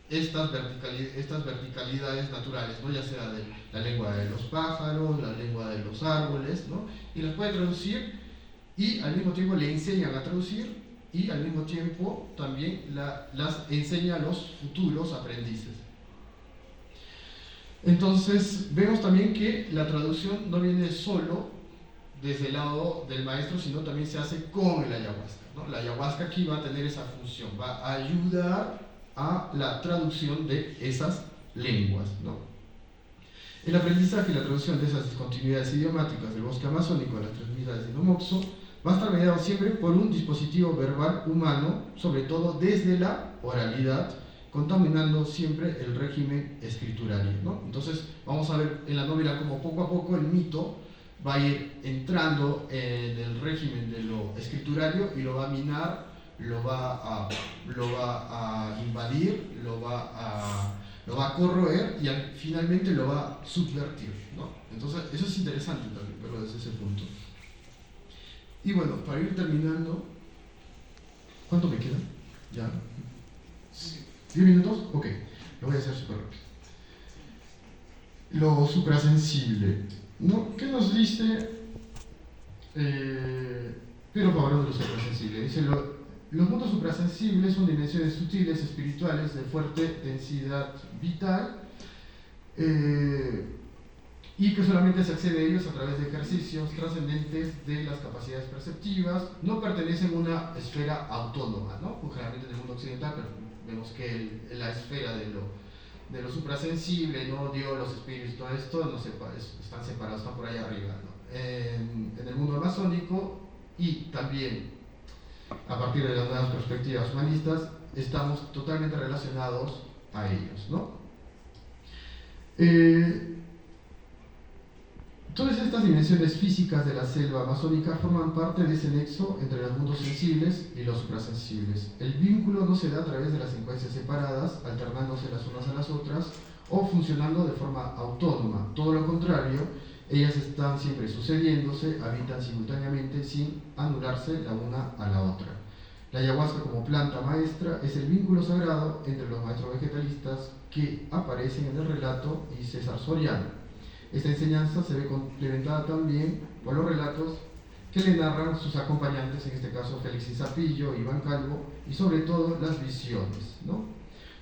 estas verticalidades naturales, ¿no? Ya sea de la lengua de los pájaros, la lengua de los árboles, ¿no? Y las puede traducir y al mismo tiempo le enseñan a traducir y al mismo tiempo también las enseña a los futuros aprendices. Entonces vemos también que la traducción no viene solo desde el lado del maestro, sino también se hace con el ayahuasca, ¿no? La ayahuasca aquí va a tener esa función, va a ayudar a la traducción de esas lenguas, ¿no? El aprendizaje y la traducción de esas discontinuidades idiomáticas del bosque amazónico a las tres mitades de Ino Moxo va a estar mediado siempre por un dispositivo verbal humano, sobre todo desde la oralidad, contaminando siempre el régimen escriturario, ¿no? Entonces vamos a ver en la novela cómo poco a poco el mito va a ir entrando en el régimen de lo escriturario y lo va a minar, lo va a invadir, lo va a corroer y finalmente lo va a subvertir, ¿no? Entonces eso es interesante también verlo desde ese punto. Y bueno, para ir terminando, ¿cuánto me queda? ¿Ya? ¿10 minutos? Ok, lo voy a hacer súper rápido. Lo suprasensible, ¿no? ¿Qué nos dice Pero Pavón de lo suprasensible? Dice, los mundos suprasensibles son dimensiones sutiles, espirituales, de fuerte densidad vital, y que solamente se accede a ellos a través de ejercicios trascendentes de las capacidades perceptivas. No pertenecen a una esfera autónoma, ¿no? Pues generalmente en el mundo occidental vemos que la esfera de lo suprasensible, ¿no? Dios, los espíritus, todo esto no están separados, están por ahí arriba, ¿no? En el mundo amazónico y también a partir de las nuevas perspectivas humanistas estamos totalmente relacionados a ellos, ¿no? Todas estas dimensiones físicas de la selva amazónica forman parte de ese nexo entre los mundos sensibles y los suprasensibles. El vínculo no se da a través de las secuencias separadas, alternándose las unas a las otras o funcionando de forma autónoma. Todo lo contrario, ellas están siempre sucediéndose, habitan simultáneamente sin anularse la una a la otra. La ayahuasca como planta maestra es el vínculo sagrado entre los maestros vegetalistas que aparecen en el relato y César Soriano. Esta enseñanza se ve complementada también por los relatos que le narran sus acompañantes, en este caso Félix Zapillo, Iván Calvo, y sobre todo las visiones, ¿no?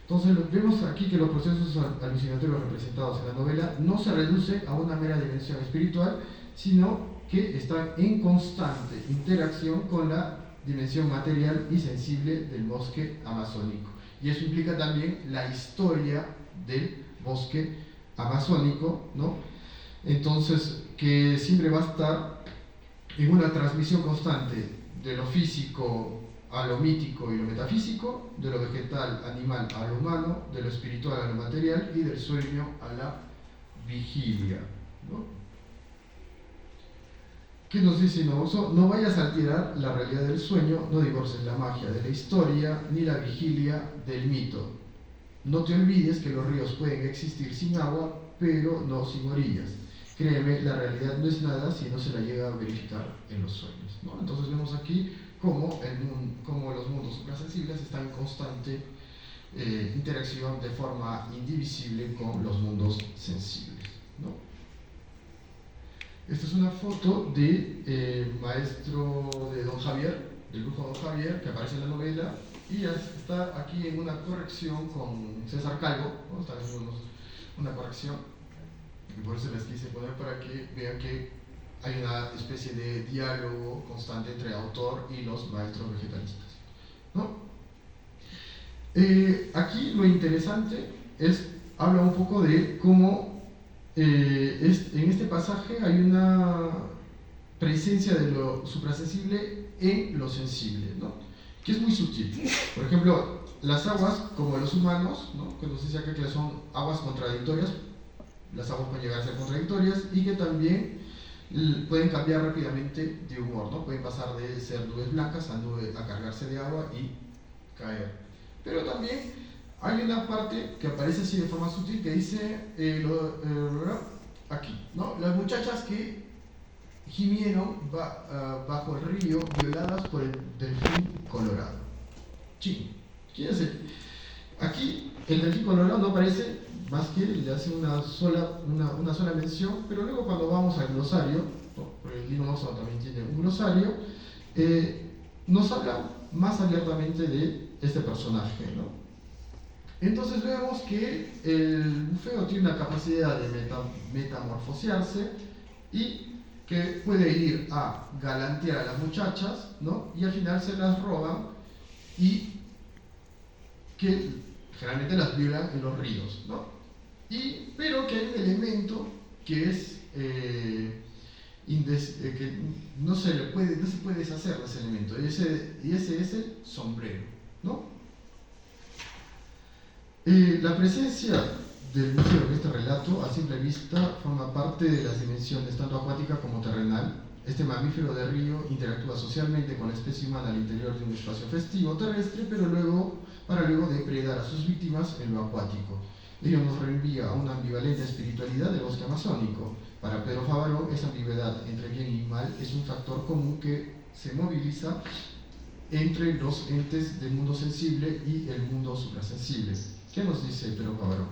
Entonces vemos aquí que los procesos alucinatorios representados en la novela no se reducen a una mera dimensión espiritual, sino que están en constante interacción con la dimensión material y sensible del bosque amazónico. Y eso implica también la historia del bosque amazónico, ¿no? Entonces, que siempre va a estar en una transmisión constante de lo físico a lo mítico y lo metafísico, de lo vegetal, animal a lo humano, de lo espiritual a lo material y del sueño a la vigilia, ¿no? ¿Qué nos dice Ino Moxo? No vayas a alterar la realidad del sueño, no divorcies la magia de la historia ni la vigilia del mito. No te olvides que los ríos pueden existir sin agua, pero no sin orillas. Créeme, la realidad no es nada si no se la llega a verificar en los sueños, ¿no? Entonces vemos aquí cómo los mundos suprasensibles están en constante interacción de forma indivisible con los mundos sensibles, ¿no? Esta es una foto del maestro de Don Javier, el brujo Don Javier, que aparece en la novela, y está aquí en una corrección con César Calvo, ¿no? Está haciendo una corrección, y por eso les quise poner para que vean que hay una especie de diálogo constante entre autor y los maestros vegetalistas, ¿no? Aquí lo interesante es, habla un poco de cómo en este pasaje hay una presencia de lo suprasensible en lo sensible, ¿no? Que es muy sutil. Por ejemplo, las aguas, como los humanos, ¿no? Que nos dice acá que son aguas contradictorias, las aguas pueden llegar a ser contradictorias y que también pueden cambiar rápidamente de humor, ¿no? Pueden pasar de ser nubes blancas a cargarse de agua y caer. Pero también hay una parte que aparece así de forma sutil que dice aquí, ¿no? Las muchachas que gimieron bajo el río violadas por el delfín colorado. Sí, ¿quién es el? Aquí el delfín colorado no aparece más que le hace una sola mención, pero luego cuando vamos al glosario, porque el Lino Mosso también tiene un glosario, nos habla más abiertamente de este personaje, ¿no? Entonces vemos que el bufeo tiene una capacidad de metamorfosearse y que puede ir a galantear a las muchachas, ¿no? Y al final se las roban y que generalmente las violan en los ríos, ¿no? Pero que hay un elemento que es que no se puede deshacer de ese elemento, y ese es el sombrero, ¿no? La presencia del bufeo en este relato, a simple vista, forma parte de las dimensiones tanto acuática como terrenal. Este mamífero de río interactúa socialmente con la especie humana al interior de un espacio festivo terrestre, pero para luego depredar a sus víctimas en lo acuático. Ello nos reenvía a una ambivalente espiritualidad del bosque amazónico. Para Pedro Favaló, esa ambigüedad entre bien y mal es un factor común que se moviliza entre los entes del mundo sensible y el mundo suprasensible. ¿Qué nos dice Pedro Favaló?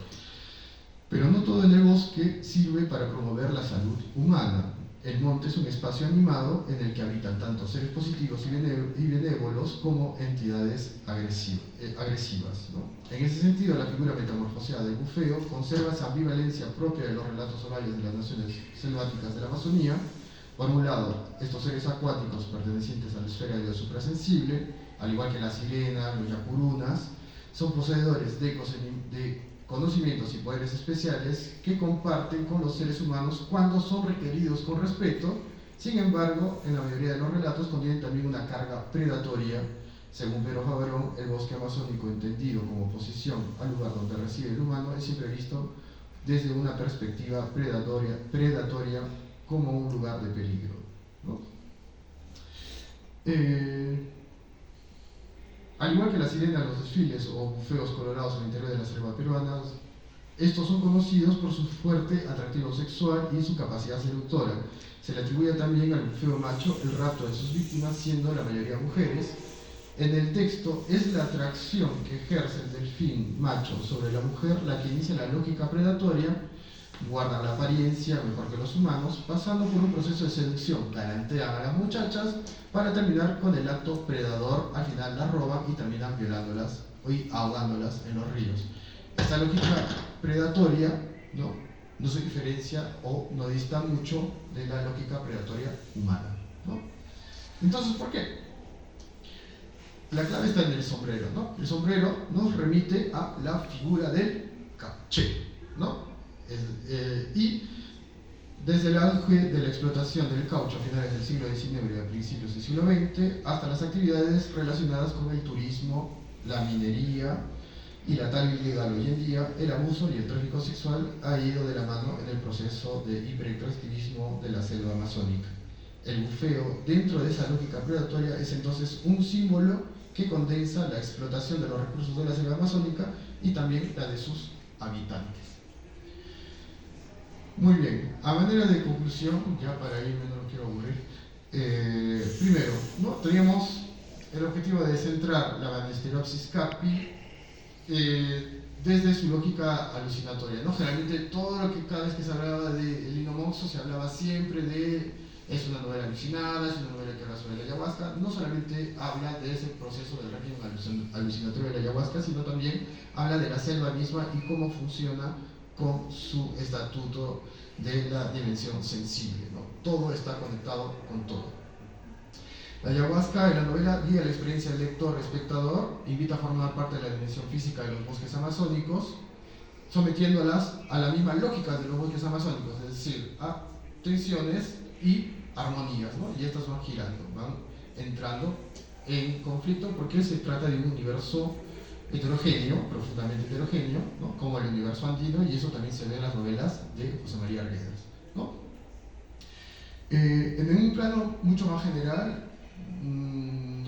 Pero no todo en el bosque sirve para promover la salud humana. El monte es un espacio animado en el que habitan tanto seres positivos y benévolos como entidades agresivas, ¿no? En ese sentido, la figura metamorfoseada del bufeo conserva esa ambivalencia propia de los relatos orales de las naciones selváticas de la Amazonía. Por un lado, estos seres acuáticos pertenecientes a la esfera de lo suprasensible, al igual que la sirena, los yacurunas, son poseedores de conocimientos y poderes especiales que comparten con los seres humanos cuando son requeridos con respeto. Sin embargo, en la mayoría de los relatos contienen también una carga predatoria. Según Pedro Favaló, el bosque amazónico, entendido como oposición al lugar donde reside el humano, es siempre visto desde una perspectiva predatoria como un lugar de peligro, ¿no? Al igual que la sirena, los desfiles o bufeos colorados en el interior de la selva peruana, estos son conocidos por su fuerte atractivo sexual y su capacidad seductora. Se le atribuye también al bufeo macho el rapto de sus víctimas, siendo la mayoría mujeres. En el texto es la atracción que ejerce el delfín macho sobre la mujer la que inicia la lógica predatoria. Guardan la apariencia mejor que los humanos, pasando por un proceso de seducción, galantean a las muchachas para terminar con el acto predador. Al final las roban y terminan violándolas y ahogándolas en los ríos. Esta lógica predatoria no se diferencia o no dista mucho de la lógica predatoria humana, ¿no? Entonces, ¿por qué? La clave está en el sombrero, ¿no? El sombrero nos remite a la figura del cauchero, ¿no? Y desde el auge de la explotación del caucho a finales del siglo XIX y a principios del siglo XX, hasta las actividades relacionadas con el turismo, la minería y la tal ilegal hoy en día, el abuso y el tráfico sexual ha ido de la mano en el proceso de hiperextractivismo de la selva amazónica. El bufeo, dentro de esa lógica predatoria, es entonces un símbolo que condensa la explotación de los recursos de la selva amazónica y también la de sus habitantes. Muy bien, a manera de conclusión, ya para irme, no lo quiero aburrir, primero, ¿no? Teníamos el objetivo de centrar la Banisteriopsis capi desde su lógica alucinatoria, ¿no? Generalmente todo lo que cada vez que se hablaba de Lino Mosso se hablaba siempre de Es una novela alucinada, es una novela que habla sobre la ayahuasca. No solamente habla de ese proceso del régimen alucinatorio de la ayahuasca, sino también habla de la selva misma y cómo funciona con su estatuto de la dimensión sensible, ¿no? Todo está conectado con todo. La ayahuasca en la novela guía la experiencia del lector-espectador, invita a formar parte de la dimensión física de los bosques amazónicos, sometiéndolas a la misma lógica de los bosques amazónicos, es decir, a tensiones y armonías, ¿no? Y estas van girando, van entrando en conflicto porque se trata de un universo heterogéneo, profundamente heterogéneo, ¿no? Como el universo andino, y eso también se ve en las novelas de José María Arguedas, ¿no? En un plano mucho más general, me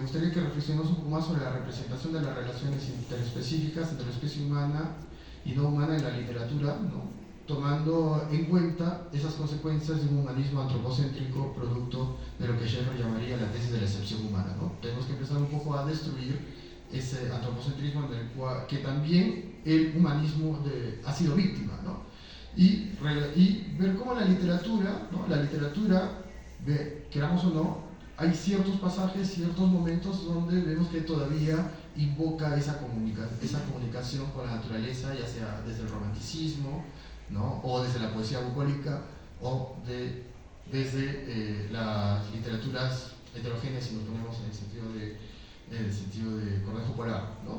gustaría que reflexionemos un poco más sobre la representación de las relaciones interespecíficas entre la especie humana y no humana en la literatura, ¿no? Tomando en cuenta esas consecuencias de un humanismo antropocéntrico producto de lo que Schaeffer llamaría la tesis de la excepción humana, ¿no? Tenemos que empezar un poco a destruir ese antropocentrismo en el cual, que también el humanismo ha sido víctima, ¿no? Y ver cómo la literatura, ¿no? La literatura, queramos o no, hay ciertos pasajes, ciertos momentos donde vemos que todavía invoca esa comunicación con la naturaleza, ya sea desde el romanticismo, ¿no? O desde la poesía bucólica, o desde las literaturas heterogéneas, si nos ponemos en el sentido de Cornejo Polar, ¿no?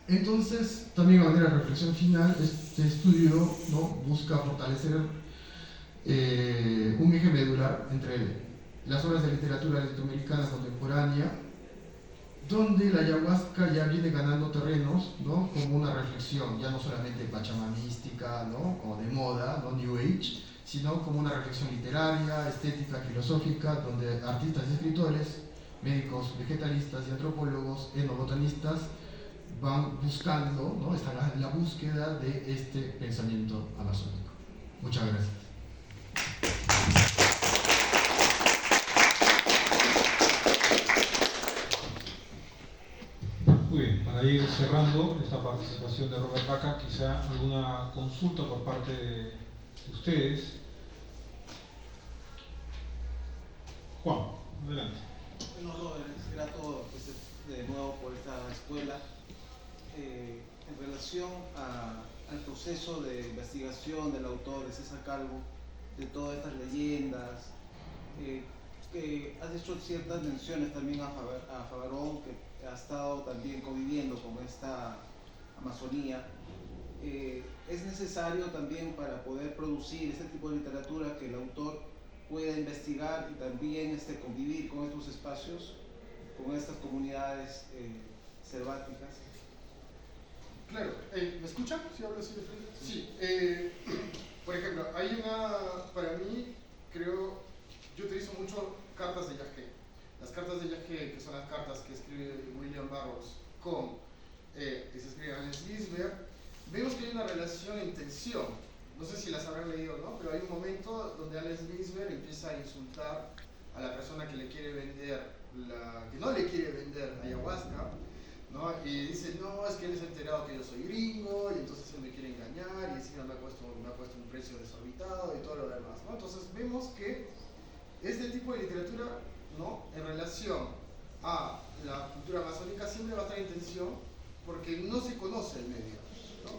Entonces, también a manera de reflexión final, este estudio, ¿no? Busca fortalecer un eje medular entre las obras de literatura latinoamericana contemporánea, donde la ayahuasca ya viene ganando terrenos, ¿no? Como una reflexión, ya no solamente pachamanística, ¿no? O de moda, ¿no? New Age, sino como una reflexión literaria, estética, filosófica, donde artistas y escritores, médicos, vegetalistas y antropólogos, etnobotanistas van buscando, ¿no? Están en la búsqueda de este pensamiento amazónico. Muchas gracias. Muy bien, para ir cerrando esta participación de Robert Baca, quizá alguna consulta por parte de ustedes. Juan, adelante. Bueno, Robert, es grato de nuevo por esta escuela. En relación al proceso de investigación del autor, de César Calvo, de todas estas leyendas, que has hecho ciertas menciones también a Favarón, que ha estado también conviviendo con esta Amazonía. Es necesario también para poder producir este tipo de literatura que el autor pueda investigar y también convivir con estos espacios, con estas comunidades selváticas. Claro, ¿me escuchan? ¿Sí hablo así de frente? Sí. Por ejemplo, para mí, creo, yo utilizo mucho cartas de Yahé. Las cartas de Yahé, que son las cartas que escribe William Burroughs que se escribe Allen Ginsberg, vemos que hay una relación en tensión. No sé si las habrán leído o no, pero hay un momento donde Allen Ginsberg empieza a insultar a la persona que le quiere vender, que no le quiere vender ayahuasca, ¿no? Y dice, no, es que él se ha enterado que yo soy gringo y entonces él me quiere engañar y encima me ha puesto un precio desorbitado y todo lo demás, ¿no? Entonces vemos que este tipo de literatura, ¿no? En relación a la cultura amazónica siempre va a estar en tensión porque no se conoce el medio, ¿no?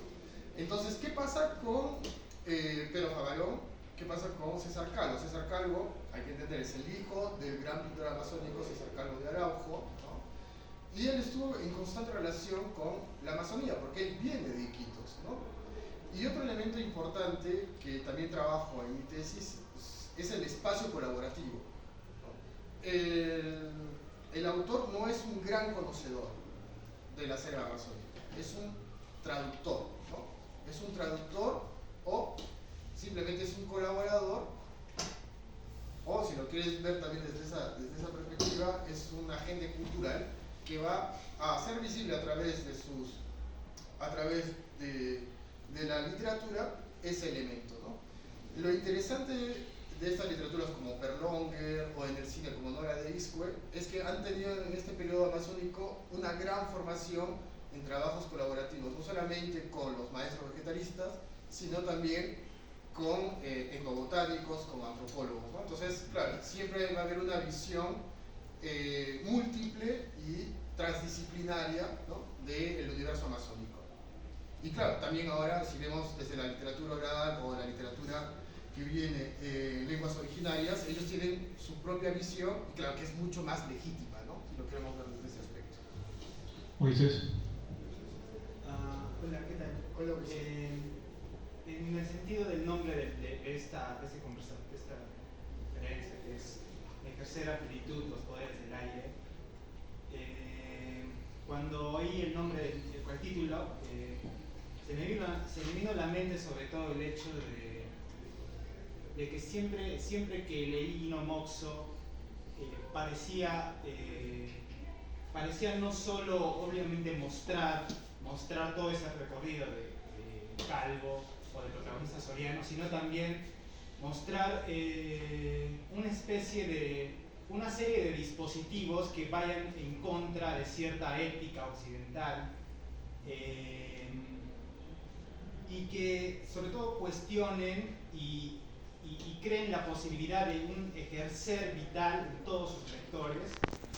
Entonces, ¿qué pasa con Pedro Favarón? ¿Qué pasa con César Calvo? César Calvo, hay que entender, es el hijo del gran pintor amazónico César Calvo de Araujo, ¿no? Y él estuvo en constante relación con la Amazonía, porque él viene de Iquitos, ¿no? Y otro elemento importante que también trabajo en mi tesis es el espacio colaborativo, ¿no? El autor no es un gran conocedor de la selva amazónica, es un traductor, ¿no? Es un traductor o simplemente es un colaborador, o si lo quieres ver también desde esa perspectiva, es un agente cultural que va a hacer visible a través de la literatura ese elemento, ¿no? Lo interesante de estas literaturas como Perlonger o en el cine como Nora de Ischue es que han tenido en este periodo amazónico una gran formación en trabajos colaborativos, no solamente con los maestros vegetalistas, sino también con etnobotánicos, con antropólogos, ¿no? Entonces, claro, siempre va a haber una visión múltiple y transdisciplinaria, ¿no?, del universo amazónico. Y claro, también ahora, si vemos desde la literatura oral o la literatura que viene en lenguas originarias, ellos tienen su propia visión, y claro que es mucho más legítima, ¿no?, si lo queremos ver desde ese aspecto. Moisés. Hola, ¿qué tal? Hola, Moisés. En el sentido del nombre de esta conversación, de esta conferencia, que es ejercer a plenitud los poderes del aire, cuando oí el nombre, el título, se me vino a la mente sobre todo el hecho de que siempre que leí Ino Moxo, parecía no solo obviamente mostrar todo ese recorrido de Calvo o del protagonista Soriano, sino también mostrar una serie de dispositivos que vayan en contra de cierta ética occidental, y que sobre todo cuestionen y creen la posibilidad de un ejercer vital en todos sus lectores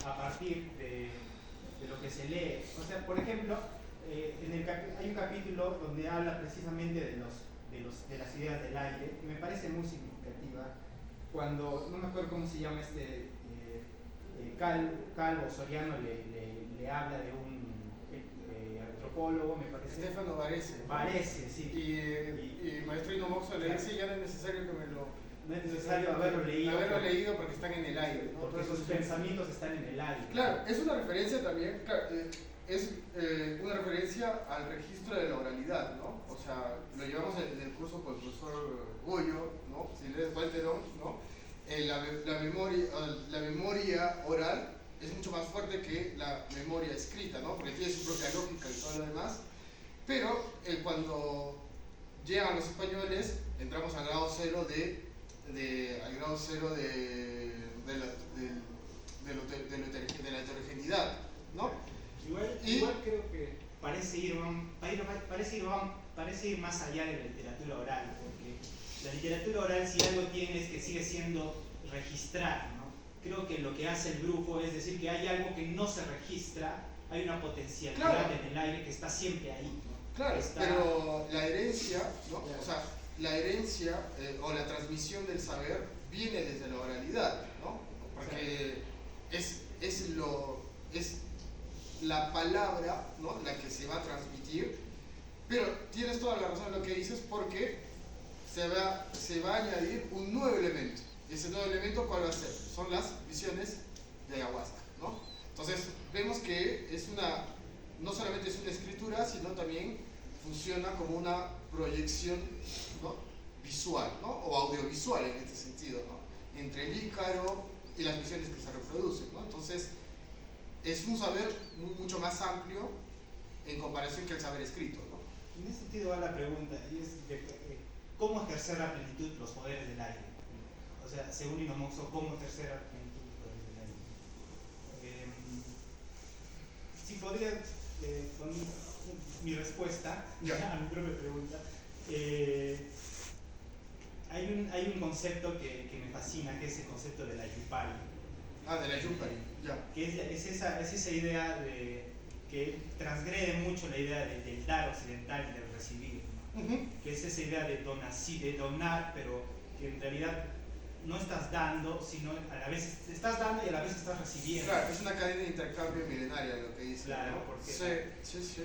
a partir de lo que se lee. O sea, por ejemplo, hay un capítulo donde habla precisamente de las ideas del aire, que me parece muy significativa, cuando, no me acuerdo cómo se llama Calvo Soriano le habla de un antropólogo, me parece. Stefano Varese. Varese, sí. Y Maestro Ino Moxo le dice, ya no es necesario que me lo... No es necesario haberlo leído porque están en el aire, ¿no? Porque sus pensamientos están en el aire. Claro, es una referencia también, claro, es una referencia al registro de la oralidad, ¿no? O sea, lo llevamos en el curso con el profesor Goyo, ¿no? Si lees Walterón, ¿no? La memoria oral es mucho más fuerte que la memoria escrita, ¿no? Porque tiene su propia lógica y todo lo demás. Pero cuando llegan los españoles, entramos al grado cero de la heterogeneidad, ¿no? Igual creo que parece ir más allá de la literatura oral, porque la literatura oral, si algo tiene, es que sigue siendo registrar, ¿no? Creo que lo que hace el grupo es decir que hay algo que no se registra, hay una potencialidad, claro, en el aire que está siempre ahí, ¿no? Claro, pero la herencia, ¿no? Claro. O sea, la herencia o la transmisión del saber viene desde la oralidad, ¿no? Porque es la palabra, ¿no?, la que se va a transmitir. Pero tienes toda la razón en lo que dices, porque se va a añadir un nuevo elemento. ¿Y ese nuevo elemento cuál va a ser? Son las visiones de ayahuasca, ¿no? Entonces vemos que no solamente es una escritura, sino también funciona como una proyección, ¿no?, visual, ¿no?, o audiovisual en este sentido, ¿no?, entre el Ícaro y las visiones que se reproducen, ¿no? Entonces es un saber mucho más amplio en comparación que el saber escrito, ¿no? En ese sentido va la pregunta, y es ¿cómo ejercer a plenitud los poderes del aire? O sea, según Ino Moxo, ¿cómo ejercer a plenitud los poderes del aire? Si podría, con mi respuesta a mi propia pregunta, hay un concepto que me fascina, que es el concepto de la Yupari. De la Yupari, ya. Que es esa idea que transgrede mucho la idea del dar occidental y del recibir, ¿no? Que es esa idea de donar, pero que en realidad no estás dando, sino a la vez estás dando y a la vez estás recibiendo. Claro, es una cadena de intercambio milenaria lo que dice. Claro, ¿no? porque... Sí.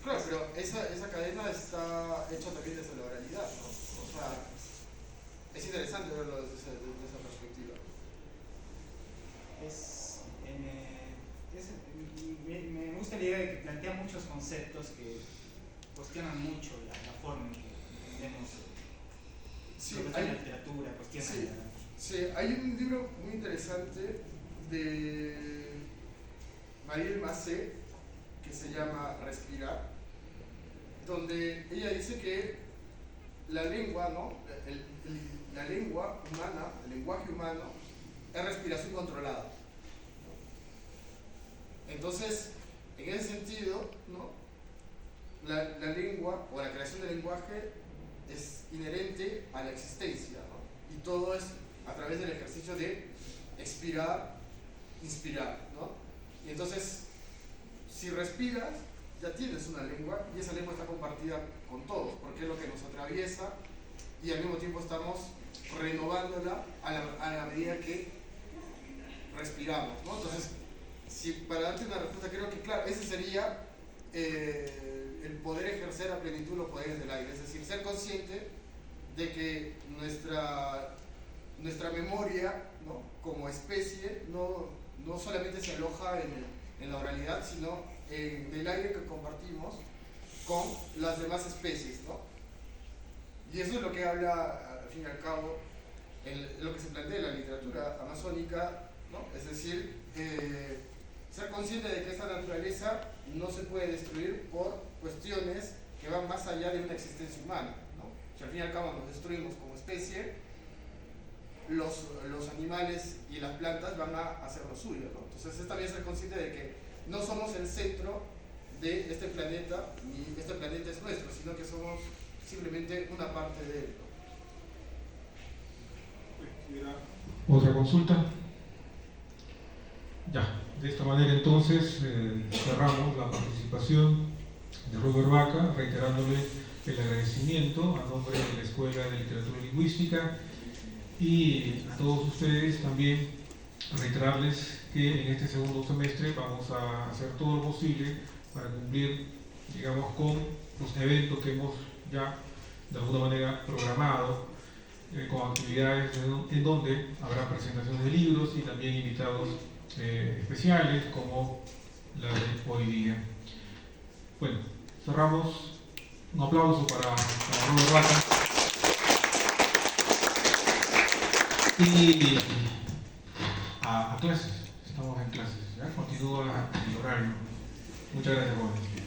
Claro, pero esa cadena está hecha también desde la oralidad, ¿no? O sea, es interesante verlo desde esa perspectiva. Me gusta la idea de que plantea muchos conceptos que cuestionan mucho la forma en que entendemos la literatura, Sí, hay un libro muy interesante de Marielle Massé que se llama Respirar, donde ella dice que la lengua, ¿no?, la lengua humana, el lenguaje humano, es respiración controlada. Entonces, en ese sentido, ¿no?, la lengua o la creación del lenguaje es inherente a la existencia, ¿no? Y todo es a través del ejercicio de expirar, inspirar, ¿no? Y entonces, si respiras, ya tienes una lengua y esa lengua está compartida con todos, porque es lo que nos atraviesa y al mismo tiempo estamos renovándola a la medida que respiramos, ¿no? Entonces, para darte una respuesta, creo que, claro, ese sería el poder ejercer a plenitud los poderes del aire, es decir, ser consciente de que nuestra memoria, ¿no?, como especie no solamente se aloja en la oralidad, sino en el aire que compartimos con las demás especies, ¿no? Y eso es lo que habla, al fin y al cabo, lo que se plantea en la literatura amazónica, ¿no? Es decir, ser consciente de que esta naturaleza no se puede destruir por cuestiones que van más allá de una existencia humana, ¿no? Si al fin y al cabo nos destruimos como especie, los animales y las plantas van a hacer lo suyo, ¿no? Entonces es también ser consciente de que no somos el centro de este planeta, ni este planeta es nuestro, sino que somos simplemente una parte de él, ¿no? ¿Otra consulta? Ya, de esta manera entonces cerramos la participación de Robert Baca, reiterándole el agradecimiento a nombre de la Escuela de Literatura Lingüística y a todos ustedes también reiterarles que en este segundo semestre vamos a hacer todo lo posible para cumplir, digamos, con los eventos que hemos ya de alguna manera programado, con actividades en donde habrá presentaciones de libros y también invitados especiales como la de hoy día. Bueno, cerramos. Un aplauso para Robert Baca. Y a clases, estamos en clases, ¿ya? Continúa el horario. Muchas gracias, jóvenes.